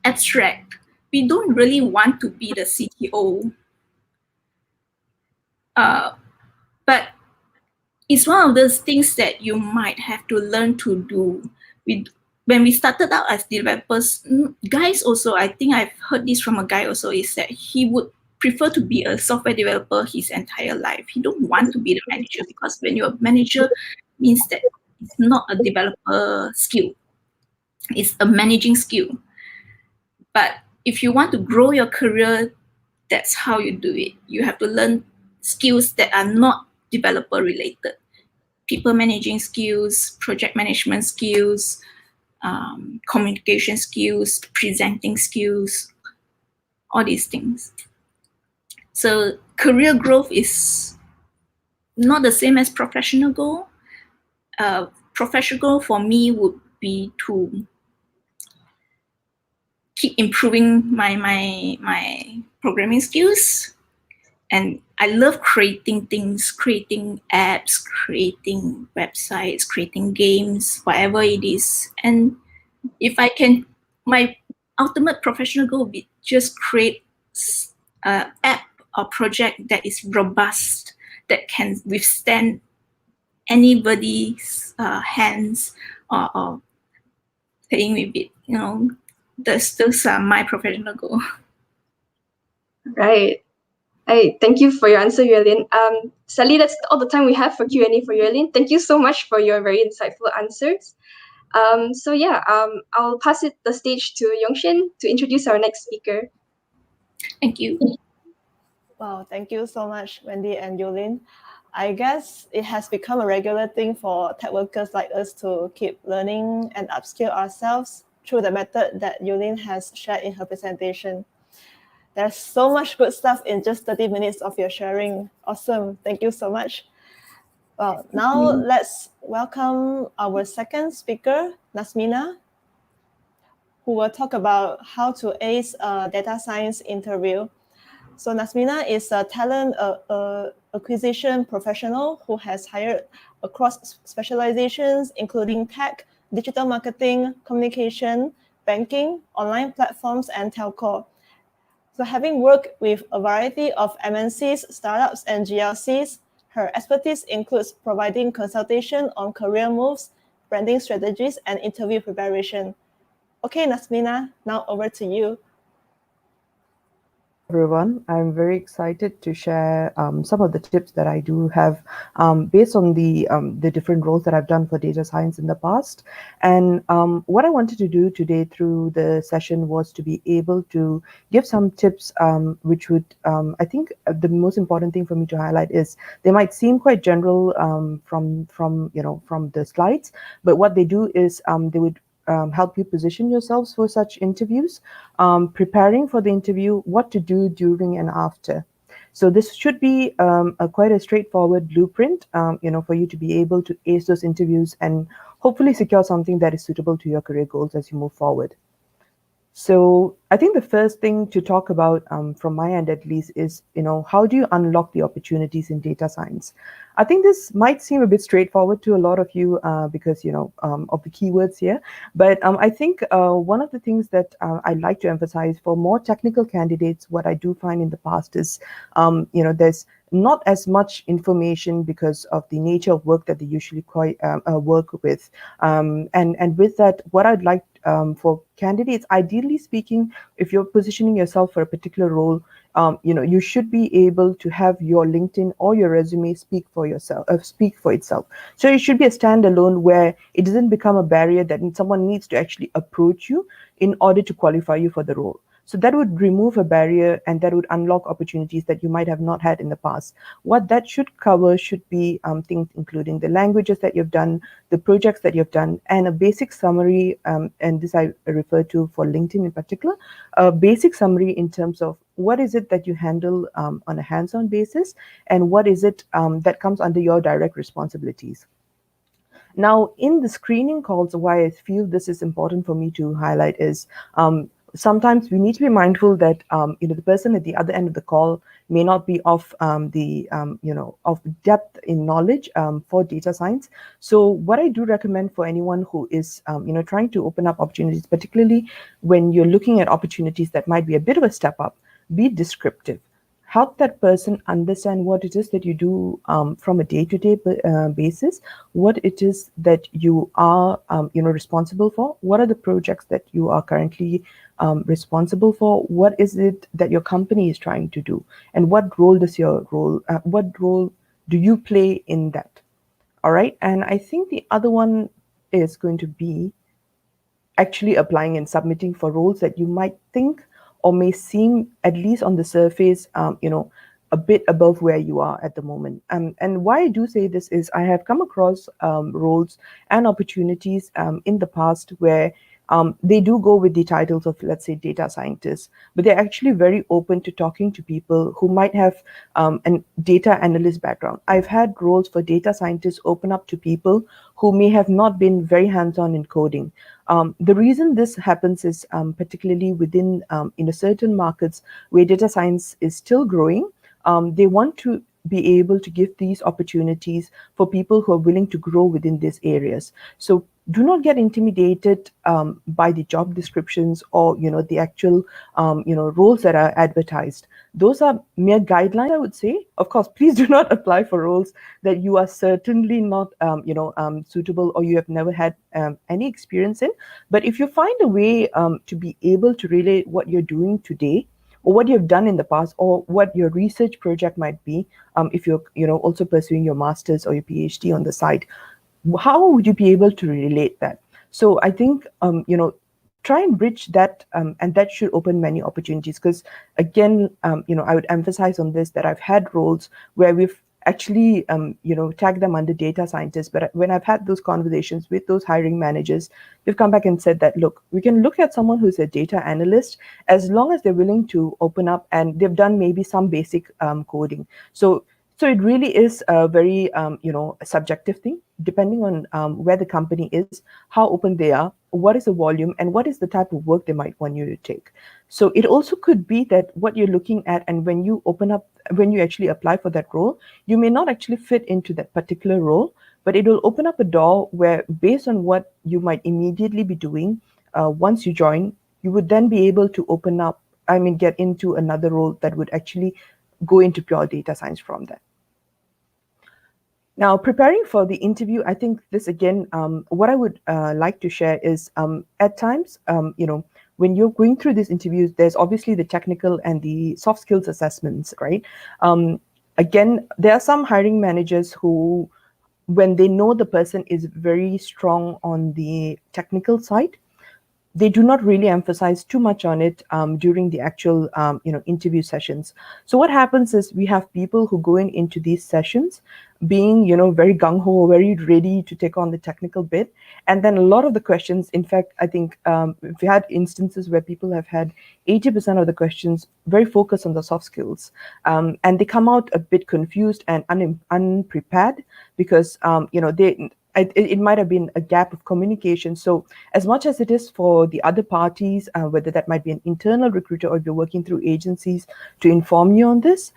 abstract. We don't really want to be the CTO. But it's one of those things that you might have to learn to do. When we started out as developers, guys also, I think I've heard this from a guy also, is that he would prefer to be a software developer his entire life. He don't want to be the manager, because when you're a manager, means that it's not a developer skill. It's a managing skill. But if you want to grow your career, that's how you do it. You have to learn skills that are not developer related. People managing skills, project management skills, communication skills, presenting skills, all these things. So career growth is not the same as professional goal. Professional goal for me would be to keep improving my programming skills. And I love creating things, creating apps, creating websites, creating games, whatever it is. And if I can, my ultimate professional goal would be just create an app or project that is robust, that can withstand anybody's hands or playing with it. Those are my professional goal. Right. Thank you for your answer, Yuelin. Sadly, that's all the time we have for Q&A for Yuelin. Thank you so much for your very insightful answers. I'll pass the stage to Yongshin to introduce our next speaker. Thank you. Wow, thank you so much, Wendy and Yulin. I guess it has become a regular thing for tech workers like us to keep learning and upskill ourselves through the method that Yulin has shared in her presentation. There's so much good stuff in just 30 minutes of your sharing. Awesome. Thank you so much. Well, now let's welcome our second speaker, Nasmina, who will talk about how to ace a data science interview. So Nasmina is a talent acquisition professional who has hired across specializations, including tech, digital marketing, communication, banking, online platforms, and telco. So having worked with a variety of MNCs, startups, and GLCs, her expertise includes providing consultation on career moves, branding strategies, and interview preparation. Okay, Nasmina, now over to you. Everyone, I'm very excited to share some of the tips that I do have based on the different roles that I've done for data science in the past. And what I wanted to do today through the session was to be able to give some tips which would, I think the most important thing for me to highlight is they might seem quite general from the slides, but what they do is they would help you position yourselves for such interviews, preparing for the interview, what to do during and after. So this should be quite a straightforward blueprint, for you to be able to ace those interviews and hopefully secure something that is suitable to your career goals as you move forward. So I think the first thing to talk about from my end, at least, is, how do you unlock the opportunities in data science? I think this might seem a bit straightforward to a lot of you because, of the keywords here. But I think one of the things that I'd like to emphasize for more technical candidates, what I do find in the past is, there's not as much information because of the nature of work that they usually work with. And with that, what I'd like for candidates, ideally speaking, if you're positioning yourself for a particular role, you should be able to have your LinkedIn or your resume speak for itself. So it should be a standalone where it doesn't become a barrier that someone needs to actually approach you in order to qualify you for the role. So that would remove a barrier and that would unlock opportunities that you might have not had in the past. What that should cover should be things including the languages that you've done, the projects that you've done, and a basic summary, and this I refer to for LinkedIn in particular, a basic summary in terms of what is it that you handle on a hands-on basis, and what is it that comes under your direct responsibilities. Now, in the screening calls, why I feel this is important for me to highlight is sometimes we need to be mindful that the person at the other end of the call may not be of of depth in knowledge for data science. So what I do recommend for anyone who is trying to open up opportunities, particularly when you're looking at opportunities that might be a bit of a step up, be descriptive. Help that person understand what it is that you do from a day-to-day basis, what it is that you are responsible for, what are the projects that you are currently responsible for, what is it that your company is trying to do, and what role do you play in that. All right. And I think the other one is going to be actually applying and submitting for roles that you might think or may seem, at least on the surface, a bit above where you are at the moment. And why I do say this is I have come across roles and opportunities in the past where They do go with the titles of, let's say, data scientists, but they're actually very open to talking to people who might have a data analyst background. I've had roles for data scientists open up to people who may have not been very hands-on in coding. The reason this happens is particularly within certain markets where data science is still growing, they want to be able to give these opportunities for people who are willing to grow within these areas. So do not get intimidated by the job descriptions or the actual roles that are advertised. Those are mere guidelines, I would say. Of course, please do not apply for roles that you are certainly not suitable or you have never had any experience in. But if you find a way to be able to relate what you're doing today or what you've done in the past or what your research project might be, if you're also pursuing your master's or your PhD on the side, how would you be able to relate that? So I think try and bridge that, and that should open many opportunities. Because again, I would emphasize on this that I've had roles where we've actually tagged them under data scientists, but when I've had those conversations with those hiring managers, they've come back and said that, look, we can look at someone who's a data analyst as long as they're willing to open up and they've done maybe some basic coding. So it really is a very subjective thing, depending on where the company is, how open they are, what is the volume, and what is the type of work they might want you to take. So it also could be that what you're looking at, and when you actually apply for that role, you may not actually fit into that particular role, but it will open up a door where, based on what you might immediately be doing once you join, you would then be able to get into another role that would actually go into pure data science from that. Now, preparing for the interview, I think this again, what I would like to share is at times, when you're going through these interviews, there's obviously the technical and the soft skills assessments, right? Again, there are some hiring managers who, when they know the person is very strong on the technical side, they do not really emphasize too much on it during the actual interview sessions. So what happens is we have people who go into these sessions being very gung-ho, very ready to take on the technical bit, and then a lot of the questions, in fact, I think we had instances where people have had 80% of the questions very focused on the soft skills, and they come out a bit confused and unprepared because it might have been a gap of communication. So as much as it is for the other parties, whether that might be an internal recruiter or if you're working through agencies to inform you on this,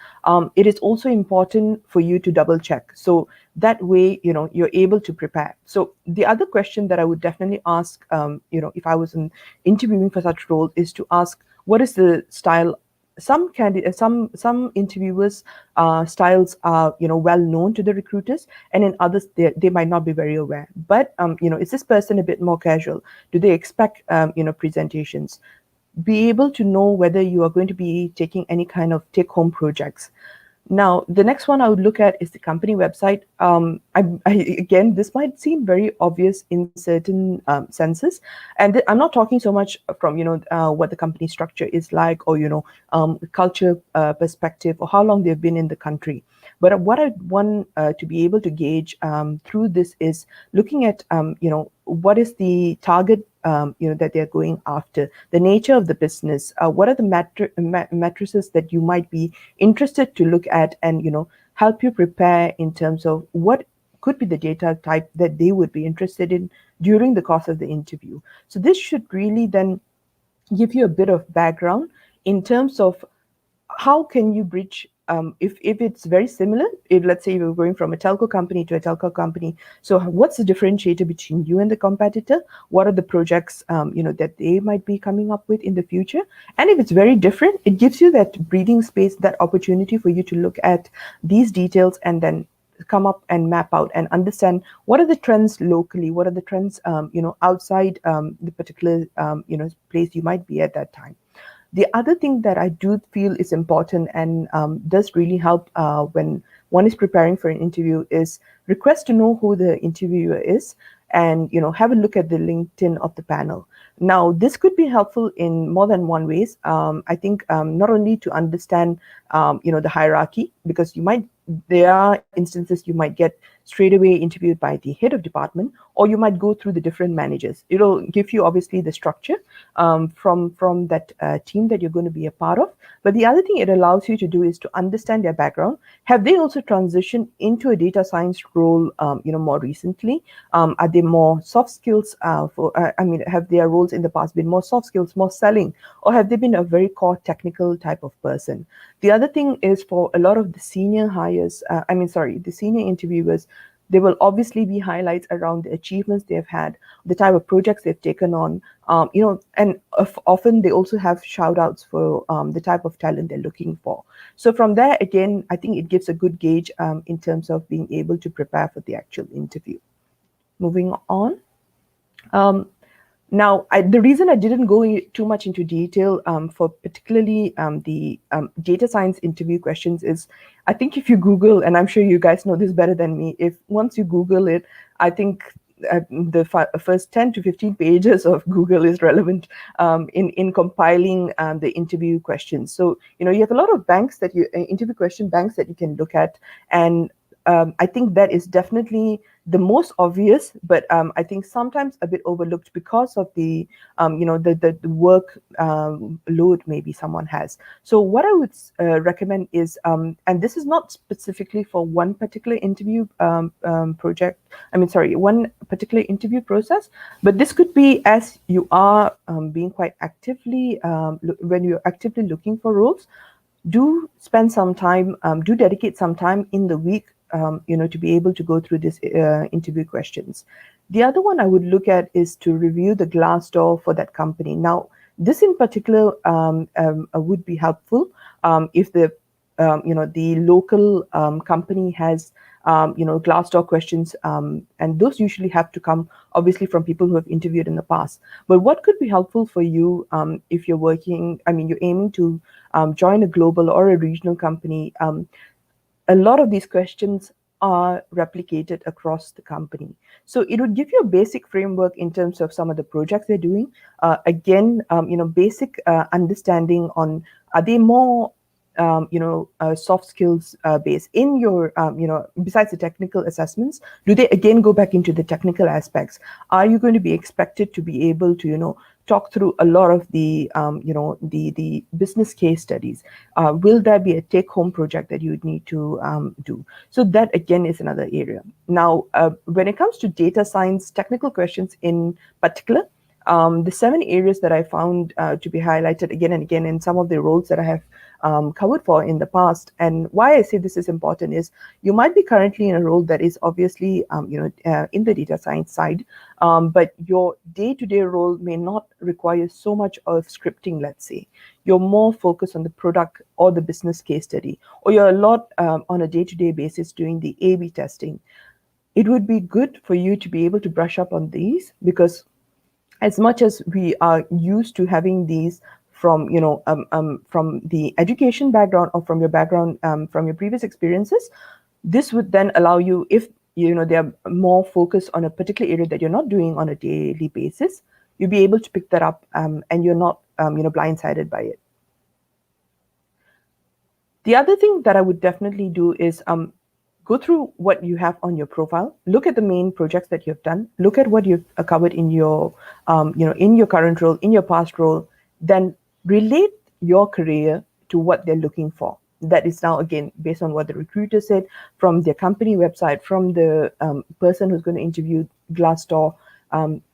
it is also important for you to double check. So that way, you're able to prepare. So the other question that I would definitely ask, if I was interviewing for such role, is to ask, what is the style? Some interviewers' styles are well known to the recruiters, and in others they might not be very aware. But is this person a bit more casual? Do they expect presentations? Be able to know whether you are going to be taking any kind of take-home projects. Now, the next one I would look at is the company website. Again, this might seem very obvious in certain senses, and I'm not talking so much from what the company structure is like, or culture perspective, or how long they've been in the country. But what I want to be able to gauge through this is looking at what is the target that they're going after, the nature of the business, what are the matrices that you might be interested to look at, and help you prepare in terms of what could be the data type that they would be interested in during the course of the interview. So this should really then give you a bit of background in terms of how can you bridge, if it's very similar, if let's say you're going from a telco company to a telco company, so what's the differentiator between you and the competitor? What are the projects that they might be coming up with in the future? And if it's very different, it gives you that breathing space, that opportunity for you to look at these details and then come up and map out and understand what are the trends locally, what are the trends outside the particular place you might be at that time. The other thing that I do feel is important and does really help when one is preparing for an interview is request to know who the interviewer is, and have a look at the LinkedIn of the panel. Now, this could be helpful in more than one ways. I think not only to understand the hierarchy, because there are instances you might get straight away interviewed by the head of department, or you might go through the different managers. It'll give you obviously the structure from that team that you're going to be a part of. But the other thing it allows you to do is to understand their background. Have they also transitioned into a data science role, more recently? Are they more soft skills have their roles in the past been more soft skills, more selling, or have they been a very core technical type of person? The other thing is, for a lot of the senior hires, the senior interviewers, there will obviously be highlights around the achievements they've had, the type of projects they've taken on, and often they also have shout outs for the type of talent they're looking for. So from there, again, I think it gives a good gauge in terms of being able to prepare for the actual interview. Moving on. Now, the reason I didn't go too much into detail for particularly the data science interview questions is, I think if you Google, and I'm sure you guys know this better than me, if once you Google it, I think the first 10 to 15 pages of Google is relevant in compiling the interview questions. So, you have a lot of interview question banks that you can look at, and I think that is definitely the most obvious, but I think sometimes a bit overlooked because of the work load maybe someone has. So what I would recommend is, and this is not specifically for one particular interview one particular interview process, but this could be as you are being quite actively, when you're actively looking for roles, do spend some time, do dedicate some time in the week to be able to go through this interview questions. The other one I would look at is to review the Glassdoor for that company. Now, this in particular would be helpful if the local company has Glassdoor questions, and those usually have to come obviously from people who have interviewed in the past. But what could be helpful for you if you're you're aiming to join a global or a regional company? A lot of these questions are replicated across the company. So it would give you a basic framework in terms of some of the projects they're doing. Basic understanding on, are they more soft skills based in your, besides the technical assessments, do they again go back into the technical aspects? Are you going to be expected to be able to, talk through a lot of the, the business case studies? Will there be a take-home project that you would need to do? So that again is another area. Now, when it comes to data science technical questions in particular, the 7 areas that I found to be highlighted again and again in some of the roles that I have covered for in the past. And why I say this is important is, you might be currently in a role that is obviously in the data science side, but your day-to-day role may not require so much of scripting, let's say. You're more focused on the product or the business case study, or you're a lot on a day-to-day basis doing the A/B testing. It would be good for you to be able to brush up on these, because as much as we are used to having these from from the education background or from your background, from your previous experiences, this would then allow you, if they're more focused on a particular area that you're not doing on a daily basis, you'll be able to pick that up, and you're not blindsided by it. The other thing that I would definitely do is go through what you have on your profile, look at the main projects that you've done, look at what you've covered in your in your current role, in your past role, then relate your career to what they're looking for. That is now, again, based on what the recruiter said, from their company website, from the person who's going to interview Glassdoor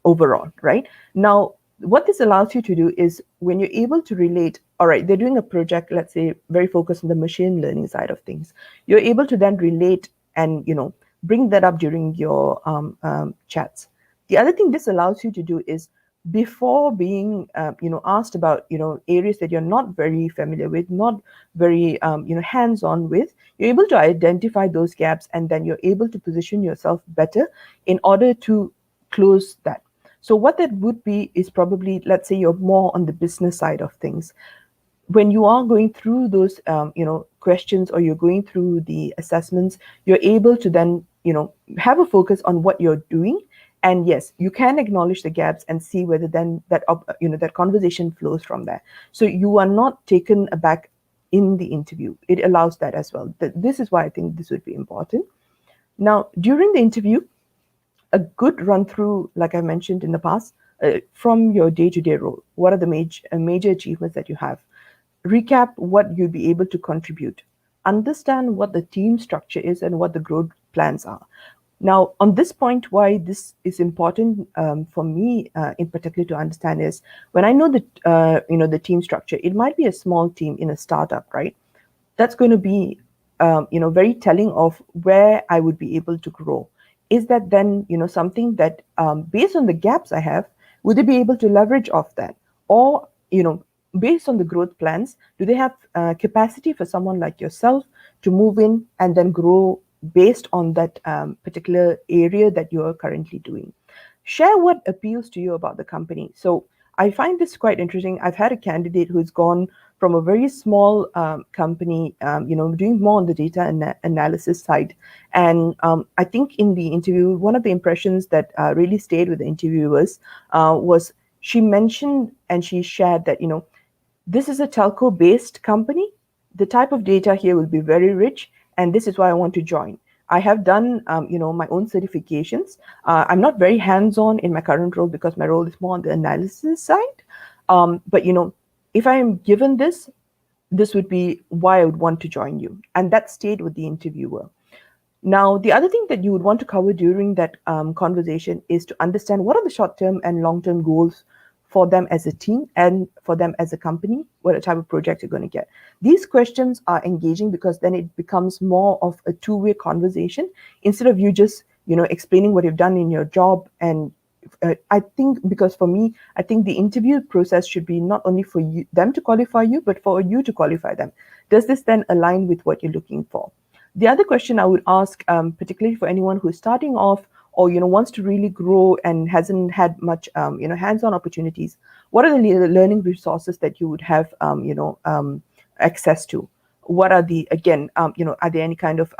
overall, right? Now, what this allows you to do is, when you're able to relate, all right, they're doing a project, let's say, very focused on the machine learning side of things, you're able to then relate and, bring that up during your chats. The other thing this allows you to do is, before being asked about areas that you're not very familiar with, not very hands-on with, you're able to identify those gaps, and then you're able to position yourself better in order to close that. So what that would be is, probably, let's say you're more on the business side of things. When you are going through those questions, or you're going through the assessments, you're able to then have a focus on what you're doing. And yes, you can acknowledge the gaps and see whether then that that conversation flows from there. So you are not taken aback in the interview. It allows that as well. This is why I think this would be important. Now, during the interview, a good run through, like I mentioned in the past, from your day-to-day role. What are the major achievements that you have? Recap what you'll be able to contribute. Understand what the team structure is and what the growth plans are. Now, on this point, why this is important for me in particular to understand is when I know the team structure, it might be a small team in a startup, right? That's going to be very telling of where I would be able to grow. Is that then something that based on the gaps I have, would they be able to leverage off that? Or based on the growth plans, do they have capacity for someone like yourself to move in and then grow based on that particular area that you are currently doing? Share what appeals to you about the company. So I find this quite interesting. I've had a candidate who's gone from a very small company, doing more on the data analysis side. And I think in the interview, one of the impressions that really stayed with the interviewers was she mentioned and she shared that, this is a telco-based company. The type of data here will be very rich, and this is why I want to join. I have done, my own certifications. I'm not very hands-on in my current role because my role is more on the analysis side. But, if I am given this would be why I would want to join you. And that stayed with the interviewer. Now, the other thing that you would want to cover during that conversation is to understand what are the short-term and long-term goals for them as a team and for them as a company, what type of project you're going to get. These questions are engaging because then it becomes more of a two-way conversation instead of you just, explaining what you've done in your job. And I think, because for me, I think the interview process should be not only for them to qualify you, but for you to qualify them. Does this then align with what you're looking for? The other question I would ask, particularly for anyone who's starting off or wants to really grow and hasn't had much hands-on opportunities, what are the learning resources that you would have access to? What are the are there any kind of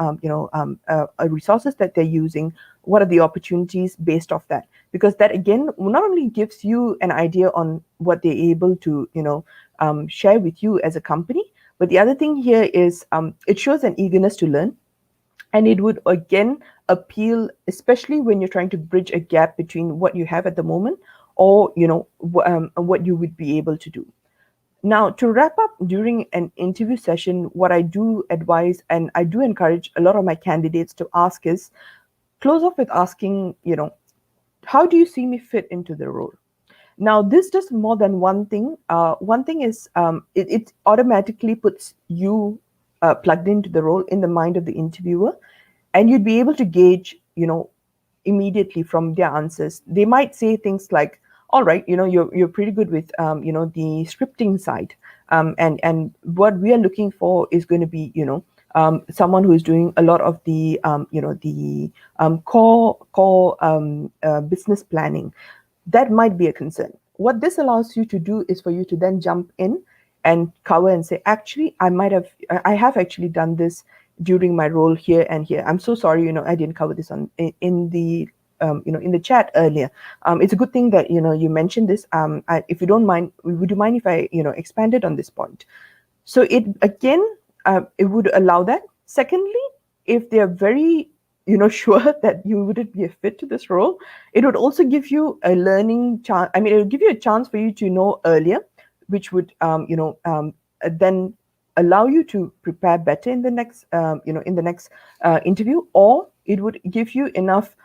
resources that they're using? What are the opportunities based off that? Because that again not only gives you an idea on what they're able to share with you as a company, but the other thing here is it shows an eagerness to learn. And it would, again, appeal, especially when you're trying to bridge a gap between what you have at the moment or, what you would be able to do. Now, to wrap up during an interview session, what I do advise and I do encourage a lot of my candidates to ask is, close off with asking, how do you see me fit into the role? Now, this does more than one thing. One thing is it automatically puts you plugged into the role in the mind of the interviewer, and you'd be able to gauge, immediately from their answers. They might say things like, all right, you're pretty good with, the scripting side. And what we are looking for is going to be, someone who is doing a lot of the, core business planning. That might be a concern. What this allows you to do is for you to then jump in and cover and say, actually, I have actually done this during my role here and here. I'm so sorry, I didn't cover this in the chat earlier. It's a good thing that, you mentioned this. If you don't mind, would you mind if I, expanded on this point? So it would allow that. Secondly, if they're very, sure that you wouldn't be a fit to this role, it would also give you a learning chance. I mean, it would give you a chance for you to know earlier, which would, then allow you to prepare better in the next, interview, or it would give you enough,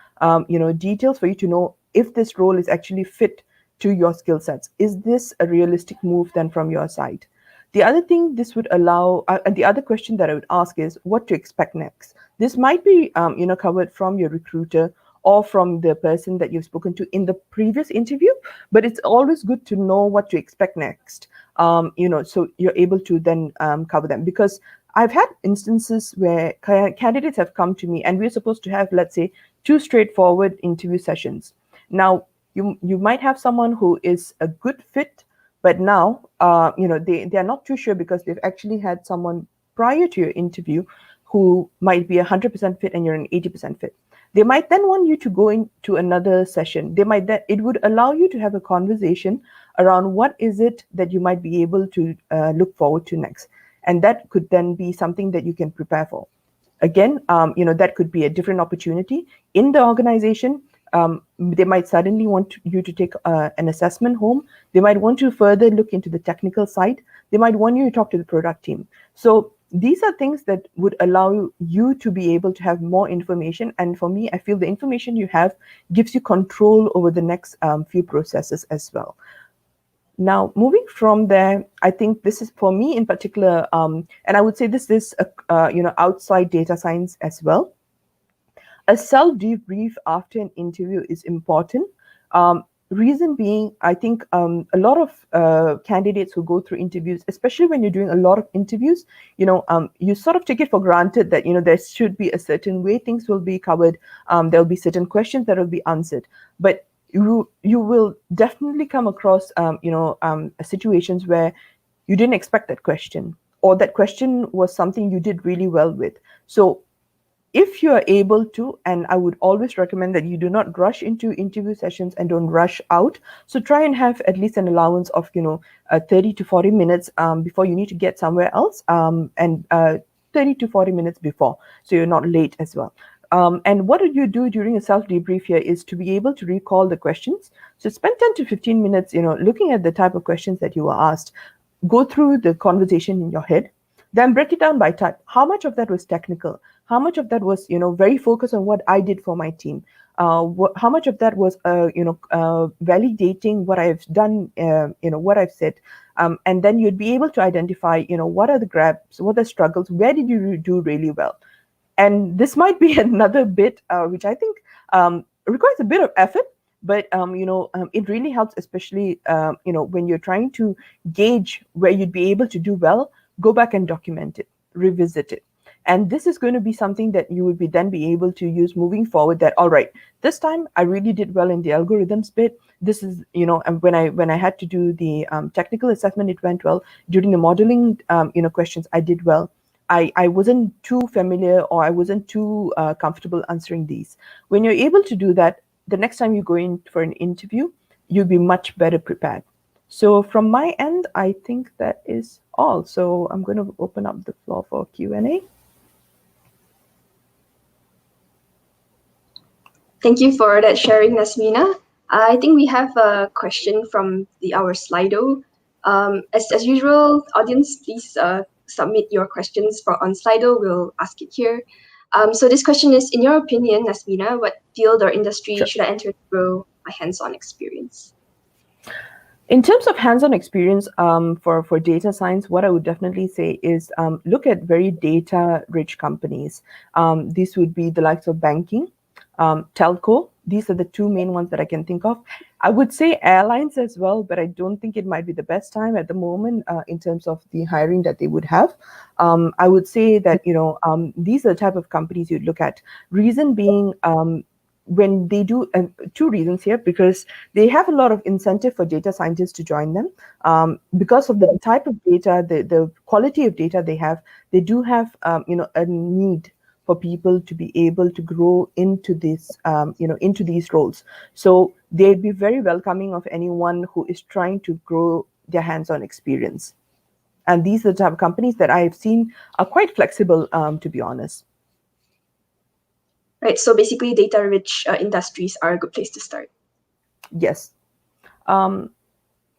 details for you to know if this role is actually fit to your skill sets. Is this a realistic move then from your side? The other thing this would allow, and the other question that I would ask is what to expect next. This might be, covered from your recruiter or from the person that you've spoken to in the previous interview, but it's always good to know what to expect next, so you're able to then cover them. Because I've had instances where candidates have come to me and we're supposed to have, let's say, 2 straightforward interview sessions. Now, you might have someone who is a good fit, but now, they are not too sure because they've actually had someone prior to your interview who might be 100% fit and you're an 80% fit. They might then want you to go into another session. It would allow you to have a conversation around what is it that you might be able to look forward to next. and that could then be something that you can prepare for. Again, that could be a different opportunity in the organization. They might suddenly want you to take an assessment home. They might want to further look into the technical side. They might want you to talk to the product team. So these are things that would allow you to be able to have more information. And for me, I feel the information you have gives you control over the next few processes as well. Now, moving from there, I think this is for me in particular, and I would say this is outside data science as well. A self-debrief after an interview is important. Reason being, I think a lot of candidates who go through interviews, especially when you're doing a lot of interviews, you sort of take it for granted that there should be a certain way things will be covered. There'll be certain questions that will be answered, but you will definitely come across situations where you didn't expect that question, or that question was something you did really well with. So if you are able to, and I would always recommend that you do not rush into interview sessions and don't rush out. So try and have at least an allowance of 30 to 40 minutes before you need to get somewhere else, and 30 to 40 minutes before, so you're not late as well. And what you do during a self-debrief here is to be able to recall the questions. So spend 10 to 15 minutes, looking at the type of questions that you were asked. Go through the conversation in your head, then break it down by type. How much of that was technical? How much of that was, very focused on what I did for my team? How much of that was, validating what I've done, what I've said? And then you'd be able to identify, what are the grabs, what are the struggles, where did you do really well? And this might be another bit which I think requires a bit of effort, but it really helps, especially when you're trying to gauge where you'd be able to do well. Go back and document it, revisit it. And this is going to be something that you would then be able to use moving forward, that, all right, this time I really did well in the algorithms bit. This is, and when I had to do the technical assessment, it went well. During the modeling, questions, I did well. I wasn't too familiar, or I wasn't too comfortable answering these. When you're able to do that, the next time you go in for an interview, you'll be much better prepared. So from my end, I think that is all. So I'm going to open up the floor for Q&A. Thank you for that sharing, Nasmina. I think we have a question from our Slido. As usual, audience, please submit your questions on Slido. We'll ask it here. So this question is, in your opinion, Nasmina, what field or industry should I enter to grow my hands-on experience? In terms of hands-on experience for data science, what I would definitely say is look at very data-rich companies. These would be the likes of banking, telco. These are the two main ones that I can think of. I would say airlines as well, but I don't think it might be the best time at the moment in terms of the hiring that they would have. I would say that these are the type of companies you'd look at. Reason being, when they do, two reasons here, because they have a lot of incentive for data scientists to join them. Because of the type of data, the quality of data they have, they do have a need for people to be able to grow into this, into these roles. So they'd be very welcoming of anyone who is trying to grow their hands-on experience. And these are the type of companies that I've seen are quite flexible, to be honest. Right, so basically data-rich industries are a good place to start. Yes.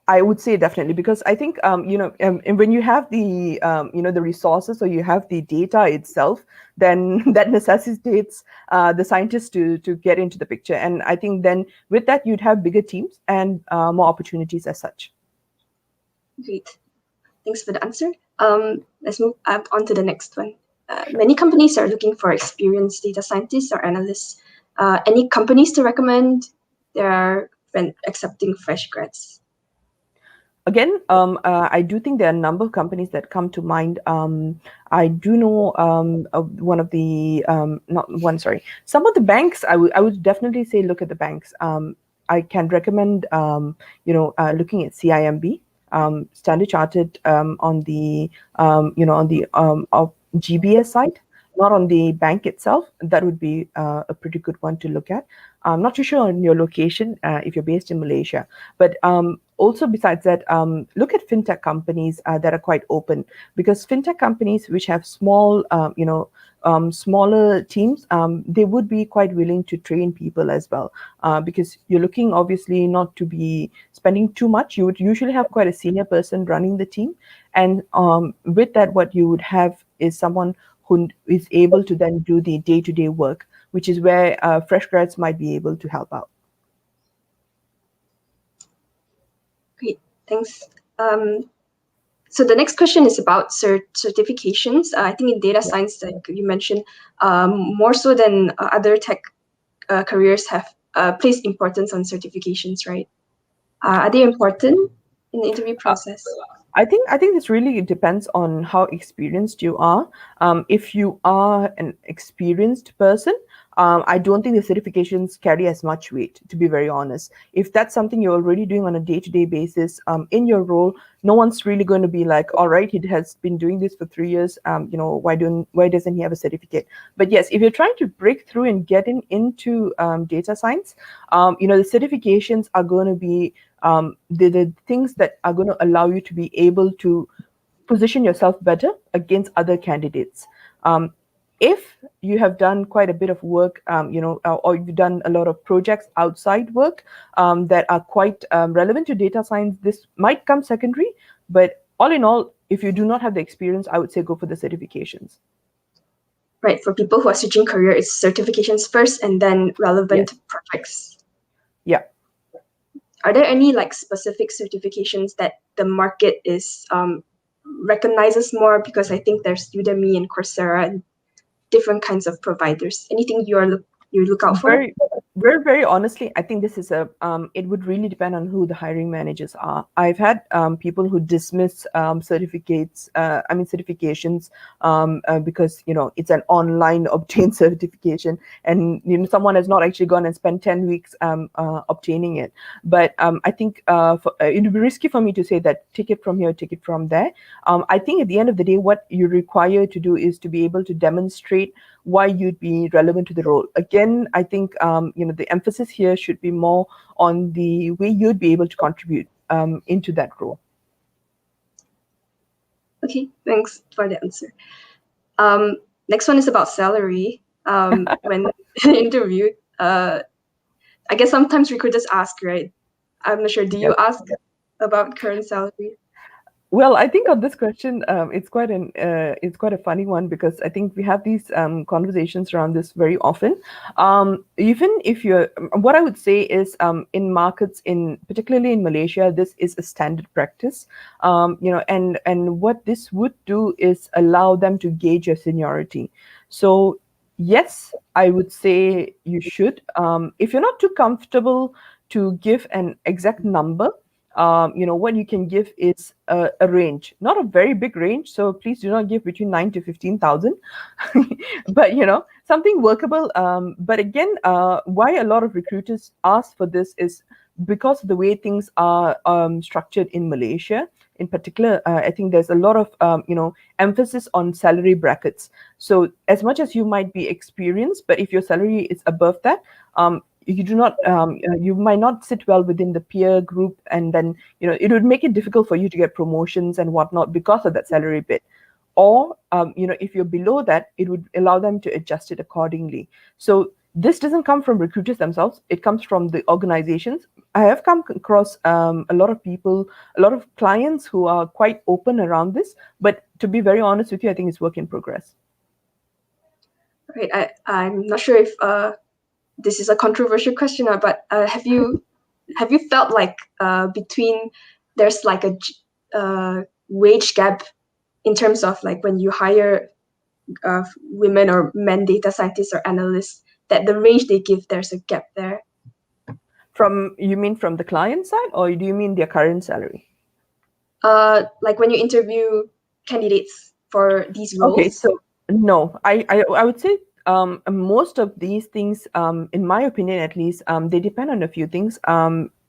I would say definitely, because I think and when you have the the resources, or you have the data itself, then that necessitates the scientists to get into the picture. And I think then with that, you'd have bigger teams and more opportunities as such. Great, thanks for the answer. Let's move on to the next one. Many companies are looking for experienced data scientists or analysts. Any companies to recommend? They are accepting fresh grads. Again, I do think there are a number of companies that come to mind. I do know one of the some of the banks. I would definitely say look at the banks. I can recommend looking at CIMB, Standard Chartered, on the of GBS side, not on the bank itself. That would be a pretty good one to look at. I'm not too sure on your location if you're based in Malaysia, but also besides that, look at fintech companies that are quite open, because fintech companies which have small, smaller teams, they would be quite willing to train people as well, because you're looking obviously not to be spending too much. You would usually have quite a senior person running the team, and with that, what you would have is someone who is able to then do the day-to-day work, which is where fresh grads might be able to help out. Great, thanks. So the next question is about certifications. I think in data science, like you mentioned, more so than other tech careers have placed importance on certifications, right? Are they important in the interview process? I think this really depends on how experienced you are. If you are an experienced person, I don't think the certifications carry as much weight, to be very honest. If that's something you're already doing on a day-to-day basis in your role, no one's really going to be like, all right, he has been doing this for 3 years. Why doesn't he have a certificate? But yes, if you're trying to break through and get into data science, the certifications are going to be the things that are going to allow you to be able to position yourself better against other candidates. If you have done quite a bit of work, or you've done a lot of projects outside work that are quite relevant to data science, this might come secondary. But all in all, if you do not have the experience, I would say go for the certifications. Right, for people who are switching career, it's certifications first and then relevant projects. Yeah. Are there any like specific certifications that the market is recognizes more? Because I think there's Udemy and Coursera and different kinds of providers. Anything you look out for? Very honestly, I think this is it would really depend on who the hiring managers are. I've had people who dismiss certifications because it's an online obtained certification, and someone has not actually gone and spent 10 weeks obtaining it. But I think it would be risky for me to say that take it from here, take it from there. I think at the end of the day, what you're required to do is to be able to demonstrate why you'd be relevant to the role. Again, I think the emphasis here should be more on the way you'd be able to contribute into that role. Okay, thanks for the answer. Next one is about salary. When interviewed, I guess sometimes recruiters ask, right? I'm not sure. Do you ask about current salary? Well, I think on this question, it's quite a funny one, because I think we have these conversations around this very often. Even if what I would say is, in markets, particularly in Malaysia, this is a standard practice. And what this would do is allow them to gauge your seniority. So yes, I would say you should. If you're not too comfortable to give an exact number, what you can give is a range, not a very big range. So please do not give between 9 to 15,000, but something workable. But again, why a lot of recruiters ask for this is because of the way things are structured in Malaysia. In particular, I think there's a lot of emphasis on salary brackets. So as much as you might be experienced, but if your salary is above that, you do not you might not sit well within the peer group, and then it would make it difficult for you to get promotions and whatnot because of that salary bit. Or if you're below that, it would allow them to adjust it accordingly. So this doesn't come from recruiters themselves, it comes from the organizations. I have come across a lot of people, a lot of clients who are quite open around this, but to be very honest with you, I think it's work in progress. Right, I'm not sure if this is a controversial question, but have you felt like between there's like a wage gap in terms of like when you hire women or men data scientists or analysts, that the range they give, there's a gap there? You mean from the client side, or do you mean their current salary? Like when you interview candidates for these roles. Okay, so no, I would say most of these things, in my opinion at least, they depend on a few things.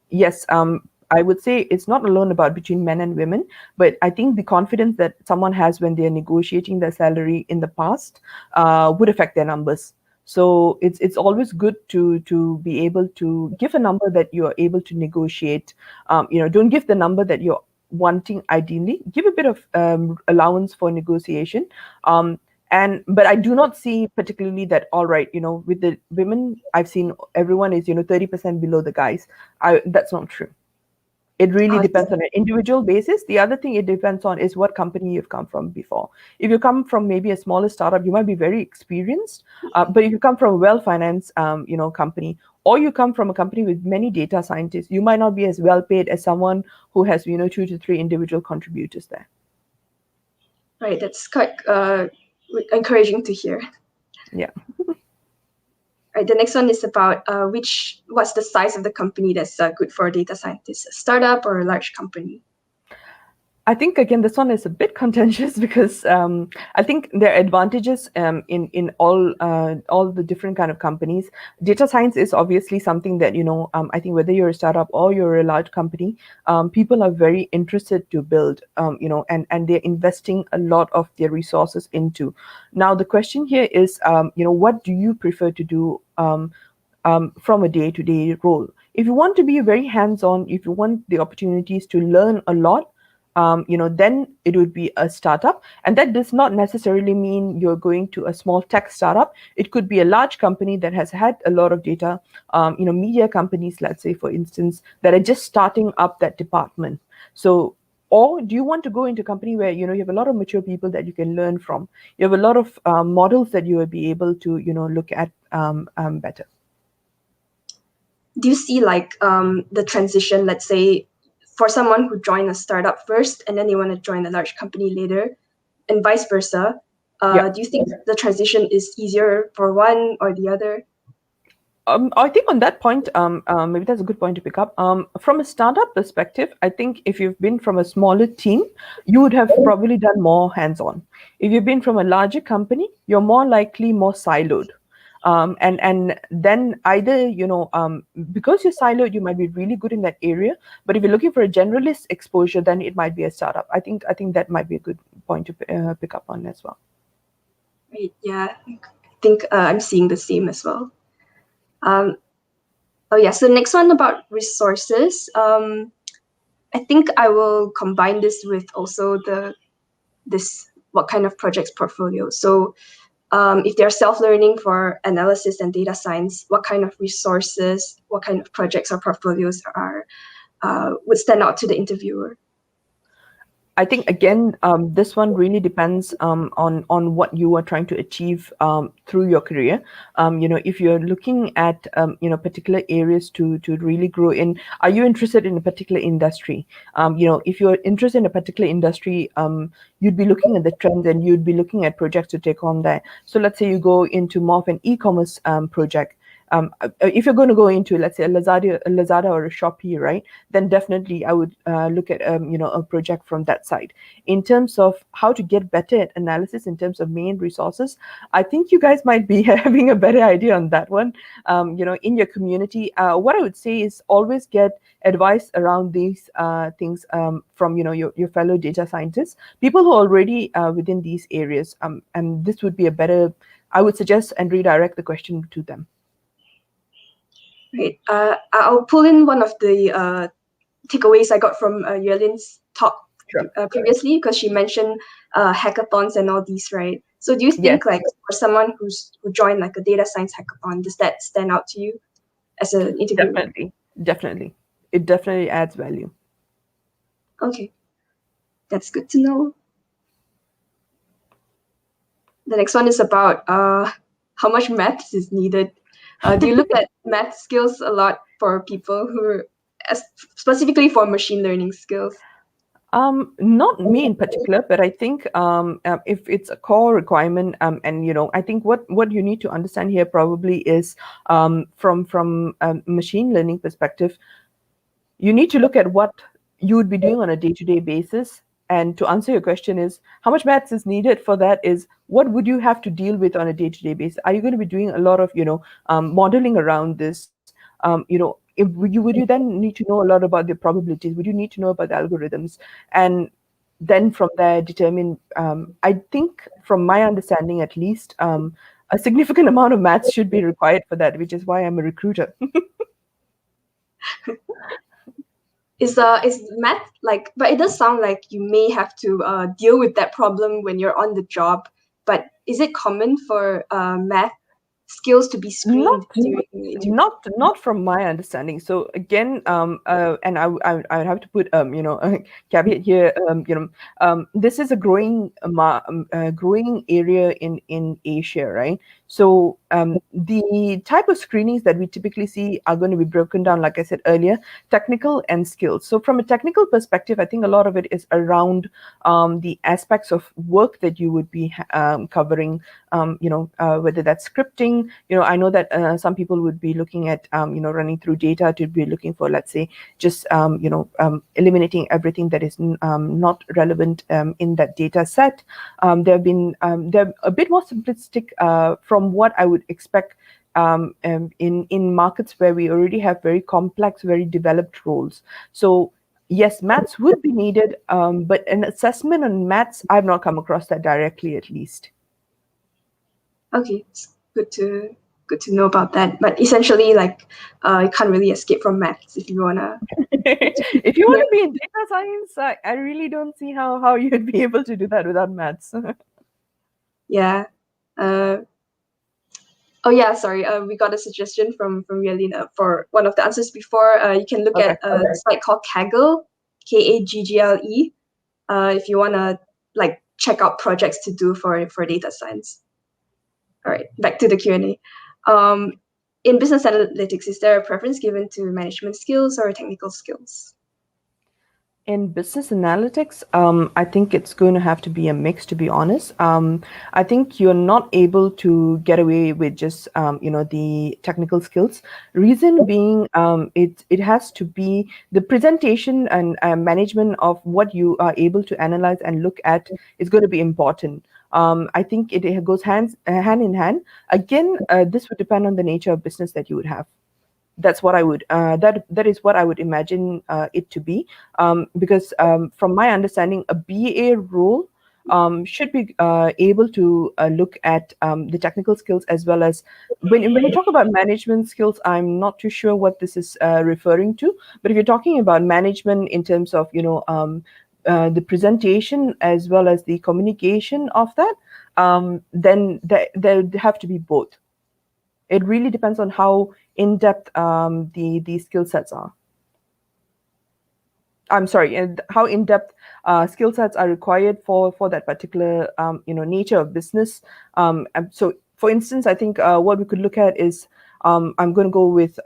Yes, I would say it's not alone about between men and women, but I think the confidence that someone has when they're negotiating their salary in the past would affect their numbers. So it's always good to be able to give a number that you're able to negotiate. Don't give the number that you're wanting ideally. Give a bit of allowance for negotiation. But I do not see particularly that, all right, with the women, I've seen everyone is 30% below the guys. That's not true. It really depends on an individual basis. The other thing it depends on is what company you've come from before. If you come from maybe a smaller startup, you might be very experienced. But if you come from a well-financed, company, or you come from a company with many data scientists, you might not be as well paid as someone who has, 2 to 3 individual contributors there. Right, that's quite encouraging to hear. Yeah. Right, the next one is about what's the size of the company that's good for a data scientist, a startup or a large company? I think, again, this one is a bit contentious because I think there are advantages in all the different kind of companies. Data science is obviously something that, I think whether you're a startup or you're a large company, people are very interested to build, and they're investing a lot of their resources into. Now, the question here is, what do you prefer to do from a day-to-day role? If you want to be very hands-on, if you want the opportunities to learn a lot, then it would be a startup. And that does not necessarily mean you're going to a small tech startup. It could be a large company that has had a lot of data, media companies, let's say, for instance, that are just starting up that department. So, or do you want to go into a company where, you have a lot of mature people that you can learn from? You have a lot of models that you will be able to, look at better. Do you see the transition, let's say, for someone who joined a startup first and then they want to join a large company later, and vice versa? Do you think the transition is easier for one or the other? I think on that point, maybe that's a good point to pick up. From a startup perspective, I think if you've been from a smaller team, you would have probably done more hands-on. If you've been from a larger company, you're more likely more siloed. And then either, because you're siloed, you might be really good in that area. But if you're looking for a generalist exposure, then it might be a startup. I think that might be a good point to pick up on as well. Right. Yeah, I think I'm seeing the same as well. So the next one about resources. I think I will combine this with also what kind of projects portfolio. So if they're self-learning for analysis and data science, what kind of resources, what kind of projects or portfolios would stand out to the interviewer? I think, again, this one really depends on what you are trying to achieve through your career. If you're looking at particular areas to really grow in, are you interested in a particular industry? If you're interested in a particular industry, you'd be looking at the trends and you'd be looking at projects to take on there. So let's say you go into more of an e-commerce project. If you're going to go into, let's say, a Lazada or a Shopee, right, then definitely I would look at a project from that side. In terms of how to get better at analysis, in terms of main resources, I think you guys might be having a better idea on that one. In your community, what I would say is always get advice around these things from your fellow data scientists, people who are already within these areas, and this would be a better, I would suggest, and redirect the question to them. Right. I'll pull in one of the takeaways I got from Yuelin's talk previously, because she mentioned hackathons and all these, right? So do you think for someone who joined a data science hackathon, does that stand out to you as an interviewer? Definitely. It definitely adds value. Okay. That's good to know. The next one is about how much maths is needed. Do you look at math skills a lot for people who specifically for machine learning skills? Not me in particular, but I think if it's a core requirement, and I think what you need to understand here probably is from a machine learning perspective, you need to look at what you would be doing on a day-to-day basis. And to answer your question is, how much maths is needed for that is, what would you have to deal with on a day-to-day basis? Are you going to be doing a lot of, modeling around this? Would you then need to know a lot about the probabilities? Would you need to know about the algorithms? And then from there determine, I think from my understanding at least, a significant amount of maths should be required for that, which is why I'm a recruiter. Is math like? But it does sound like you may have to deal with that problem when you're on the job. But is it common for math skills to be screened during the interview? Not from my understanding. So again, and I would have to put a caveat here. This is a growing area in Asia, right? So the type of screenings that we typically see are going to be broken down, like I said earlier, technical and skills. So from a technical perspective, I think a lot of it is around the aspects of work that you would be covering. Whether that's scripting. I know that some people would be looking at running through data to be looking for, let's say, just eliminating everything that is not relevant in that data set. They're a bit more simplistic from what I would expect in markets where we already have very complex, very developed roles. So yes, maths would be needed, but an assessment on maths, I've not come across that directly, at least. Okay, it's good to know about that. But essentially, like, you can't really escape from maths if you wanna. If you want to be in data science, I really don't see how you'd be able to do that without maths. Yeah. Oh yeah, sorry. We got a suggestion from Yelena for one of the answers before. You can look at a site called Kaggle, Kaggle, if you wanna like check out projects to do for data science. All right, back to the Q&A. In business analytics, is there a preference given to management skills or technical skills? In business analytics, I think it's going to have to be a mix, to be honest. I think you're not able to get away with just, the technical skills. Reason being, it has to be the presentation and management of what you are able to analyze and look at is going to be important. I think it goes hand in hand. Again, this would depend on the nature of business that you would have. That's what I would that is what I would imagine it to be, because from my understanding, a BA role should be able to look at the technical skills, as well as when you talk about management skills. I'm not too sure what this is referring to, but if you're talking about management in terms of the presentation as well as the communication of that, then there have to be both. It really depends on how in-depth the skill sets are. I'm sorry, and how in-depth skill sets are required for that particular nature of business. So, for instance, I think what we could look at is I'm going to go with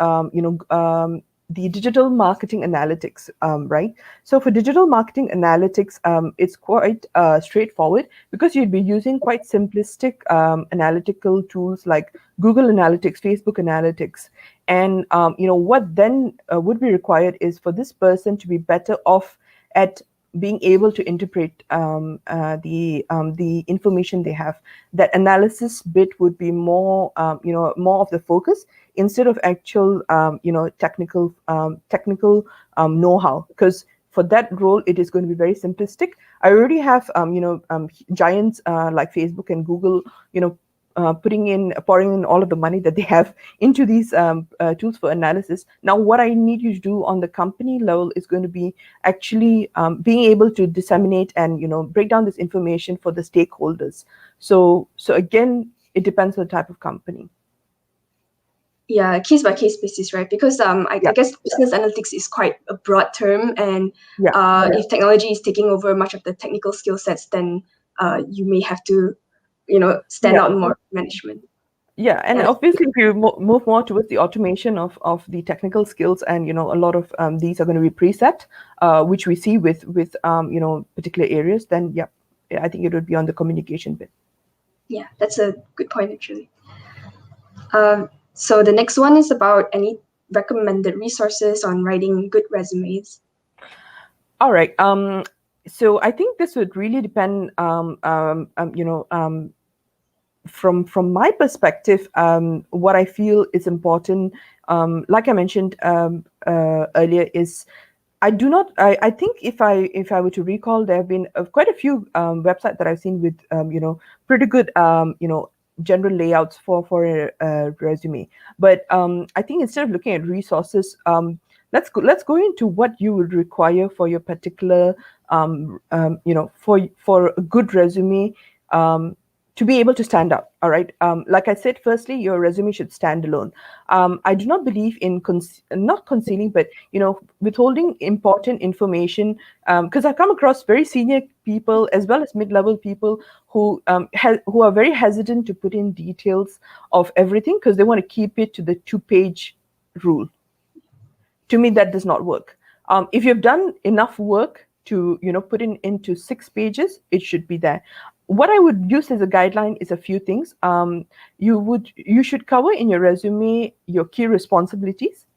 the digital marketing analytics, right? So for digital marketing analytics, it's quite straightforward, because you'd be using quite simplistic analytical tools like Google Analytics, Facebook Analytics. And what then would be required is for this person to be better off at being able to interpret the information they have. That analysis bit would be more more of the focus, instead of actual technical know-how, because for that role it is going to be very simplistic. I already have giants like Facebook and Google pouring in all of the money that they have into these tools for analysis. Now, what I need you to do on the company level is going to be actually being able to disseminate and break down this information for the stakeholders. So again, it depends on the type of company. Yeah, case by case basis, right? Because I guess business analytics is quite a broad term, and if technology is taking over much of the technical skill sets, then you may have to stand out more management. Yeah, and obviously, if you move more towards the automation of the technical skills, and a lot of these are going to be preset, which we see with particular areas, then I think it would be on the communication bit. Yeah, that's a good point, actually. So the next one is about any recommended resources on writing good resumes. All right. So I think this would really depend. From my perspective, what I feel is important, like I mentioned earlier, is I think if I were to recall, there have been quite a few websites that I've seen with pretty good general layouts for a resume. But I think instead of looking at resources, let's go into what you would require for your particular for a good resume to be able to stand out. All right. Like I said, firstly, your resume should stand alone. I do not believe in not concealing, but withholding important information, because I've come across very senior people as well as mid-level people who are very hesitant to put in details of everything because they want to keep it to the 2-page rule. To me, that does not work. If you've done enough work to put into 6 pages, it should be there. What I would use as a guideline is a few things. You should cover in your resume your key responsibilities,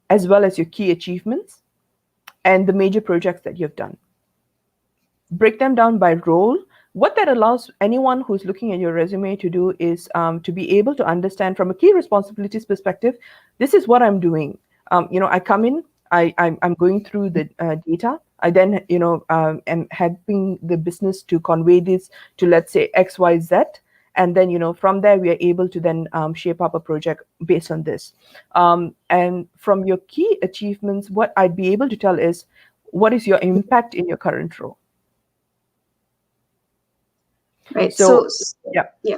as well as your key achievements, and the major projects that you've done. Break them down by role. What that allows anyone who's looking at your resume to do is to be able to understand from a key responsibilities perspective, this is what I'm doing. I come in, I'm going through the data. I then, am helping the business to convey this to, let's say, X, Y, Z. And then, from there, we are able to then shape up a project based on this. And from your key achievements, what I'd be able to tell is, what is your impact in your current role? Right. So yeah.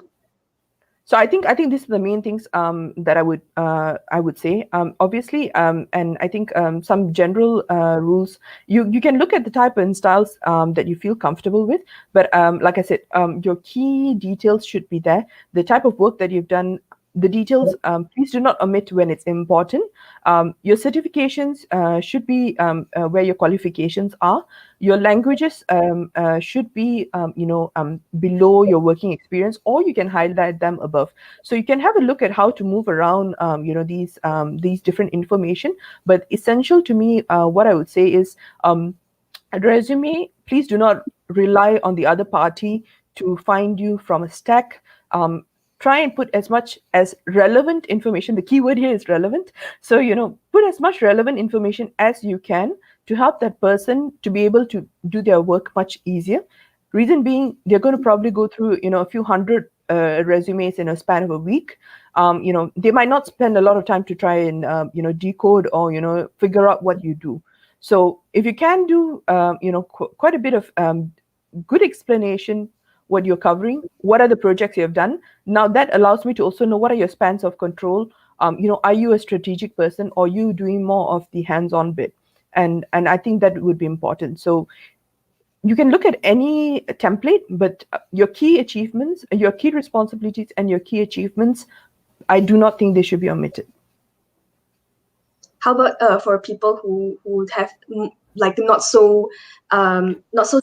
So I think these are the main things that I would say. Obviously, and I think some general rules. You can look at the type and styles that you feel comfortable with. But like I said, your key details should be there. The type of work that you've done, the details. Please do not omit when it's important. Your certifications should be where your qualifications are. Your languages should be, below your working experience, or you can highlight them above. So you can have a look at how to move around, these different information. But essential to me, what I would say is, a resume, please do not rely on the other party to find you from a stack. Try and put as much as relevant information. The keyword here is relevant. So, put as much relevant information as you can to help that person to be able to do their work much easier. Reason being, they're going to probably go through, a few hundred resumes in a span of a week. They might not spend a lot of time to try and, decode or, figure out what you do. So if you can do, quite a bit of good explanation, what you're covering, what are the projects you have done. Now that allows me to also know what are your spans of control. Are you a strategic person, or are you doing more of the hands-on bit? And I think that would be important. So you can look at any template, but your key achievements, your key responsibilities, and your key achievements, I do not think they should be omitted. How about for people who have like not so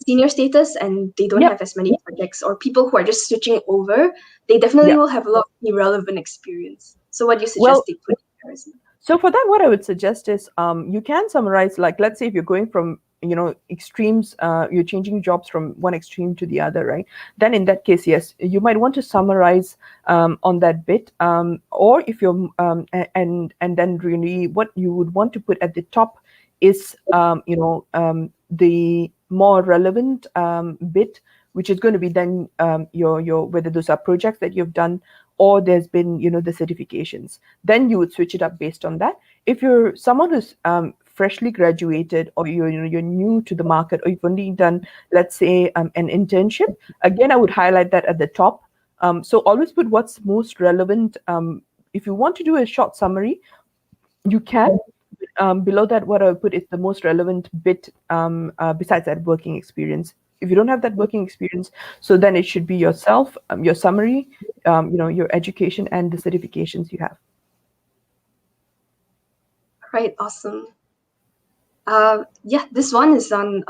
senior status and they don't have as many projects, or people who are just switching over? They definitely will have a lot of irrelevant experience. So what do you suggest they put in their resume? So for that, what I would suggest is you can summarize, like, let's say if you're going from extremes, you're changing jobs from one extreme to the other, right? Then in that case, yes, you might want to summarize on that bit, or if you're and then really what you would want to put at the top is the more relevant bit, which is going to be then your whether those are projects that you've done, or there's been the certifications. Then you would switch it up based on that. If you're someone who's freshly graduated, or you're new to the market, or you've only done, let's say, an internship, again, I would highlight that at the top. So always put what's most relevant. If you want to do a short summary, you can. Below that, what I would put is the most relevant bit besides that working experience. If you don't have that working experience, so then it should be yourself, your summary, your education, and the certifications you have. Right, awesome. This one is on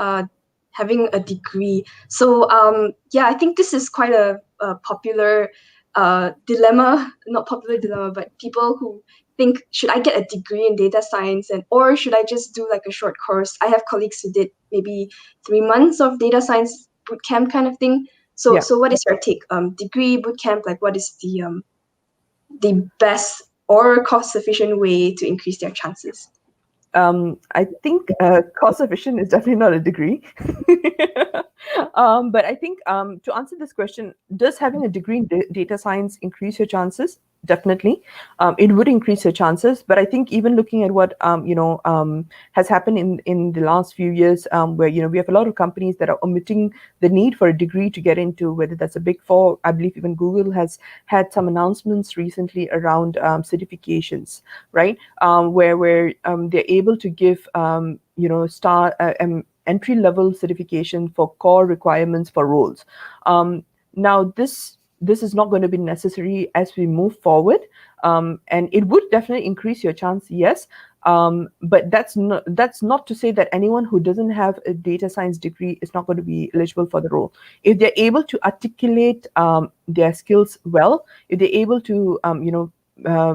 having a degree. So I think this is quite a popular dilemma, not popular dilemma, but people who think, should I get a degree in data science, or should I just do like a short course? I have colleagues who did maybe 3 months of data science bootcamp kind of thing. So what is your take? Degree, bootcamp, like what is the best or cost-efficient way to increase their chances? I think cost efficient is definitely not a degree. But I think to answer this question, does having a degree in data science increase your chances? Definitely, it would increase your chances. But I think even looking at what has happened in the last few years, where we have a lot of companies that are omitting the need for a degree to get into, whether that's a Big Four. I believe even Google has had some announcements recently around certifications, right? Where they're able to give entry level certification for core requirements for roles. Now this is not going to be necessary as we move forward, and it would definitely increase your chance, yes. But that's not to say that anyone who doesn't have a data science degree is not going to be eligible for the role. If they're able to articulate their skills well, if they're able to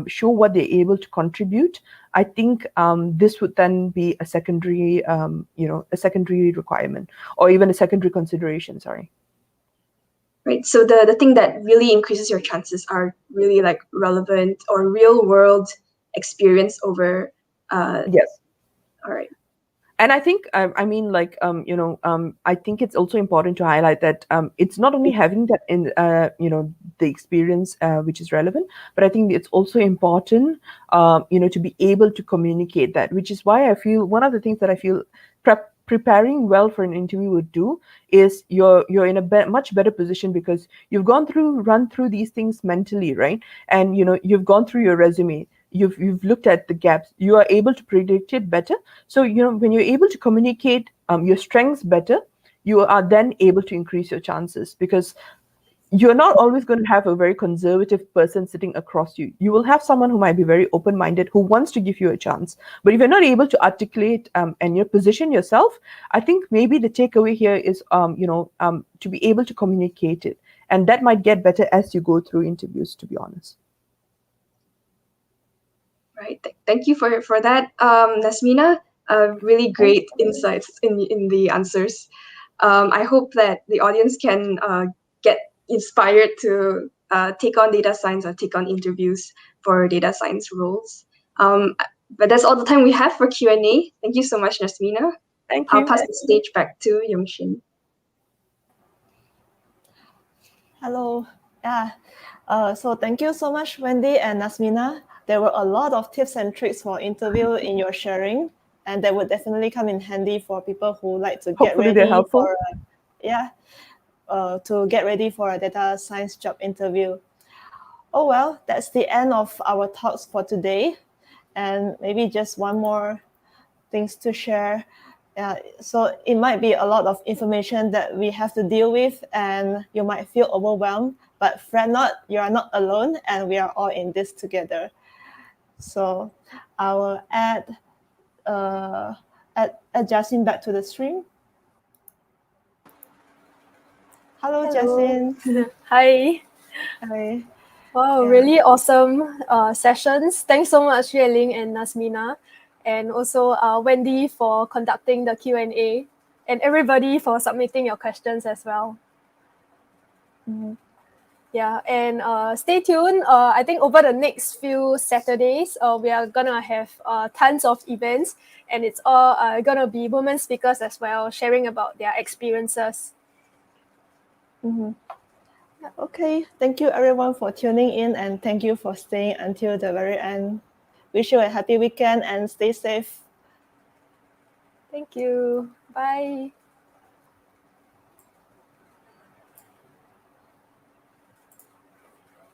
show what they're able to contribute, I think this would then be a secondary requirement, or even a secondary consideration. Sorry. Right. So the thing that really increases your chances are really like relevant or real world experience over. Yes. All right. And I think, I think it's also important to highlight that it's not only having that in, the experience which is relevant, but I think it's also important, to be able to communicate that, which is why I feel one of the things that I feel preparing well for an interview would do is you're in a much better position because you've run through these things mentally, right? And you've gone through your resume. You've looked at the gaps. You are able to predict it better. So when you're able to communicate your strengths better, you are then able to increase your chances, because you're not always going to have a very conservative person sitting across you. You will have someone who might be very open-minded, who wants to give you a chance. But if you're not able to articulate and you position yourself, I think maybe the takeaway here is to be able to communicate it, and that might get better as you go through interviews, to be honest. Right. Thank you for that, Nasmina. Really great insights in the answers. I hope that the audience can get inspired to take on data science or take on interviews for data science roles. But that's all the time we have for Q&A. Thank you so much, Nasmina. Thank you. I'll pass the stage back to Yongshin. Hello. Yeah. So thank you so much, Wendy and Nasmina. There were a lot of tips and tricks for interview in your sharing, and that would definitely come in handy for people who like to get Hopefully they're ready helpful. to get ready for a data science job interview. Oh well, that's the end of our talks for today, and maybe just one more things to share. So it might be a lot of information that we have to deal with, and you might feel overwhelmed, but fret not, you are not alone, and we are all in this together. So I will add Jasin back to the stream. Hello. Jasin. Hi. Hi. Wow, really awesome sessions. Thanks so much, Yueling and Nasmina, and also Wendy for conducting the Q&A, and everybody for submitting your questions as well. Mm-hmm. Yeah, and stay tuned. I think over the next few Saturdays, we are gonna have tons of events, and it's all gonna be women speakers as well, sharing about their experiences. Mm-hmm. Okay, thank you everyone for tuning in, and thank you for staying until the very end. Wish you a happy weekend and stay safe. Thank you. Bye.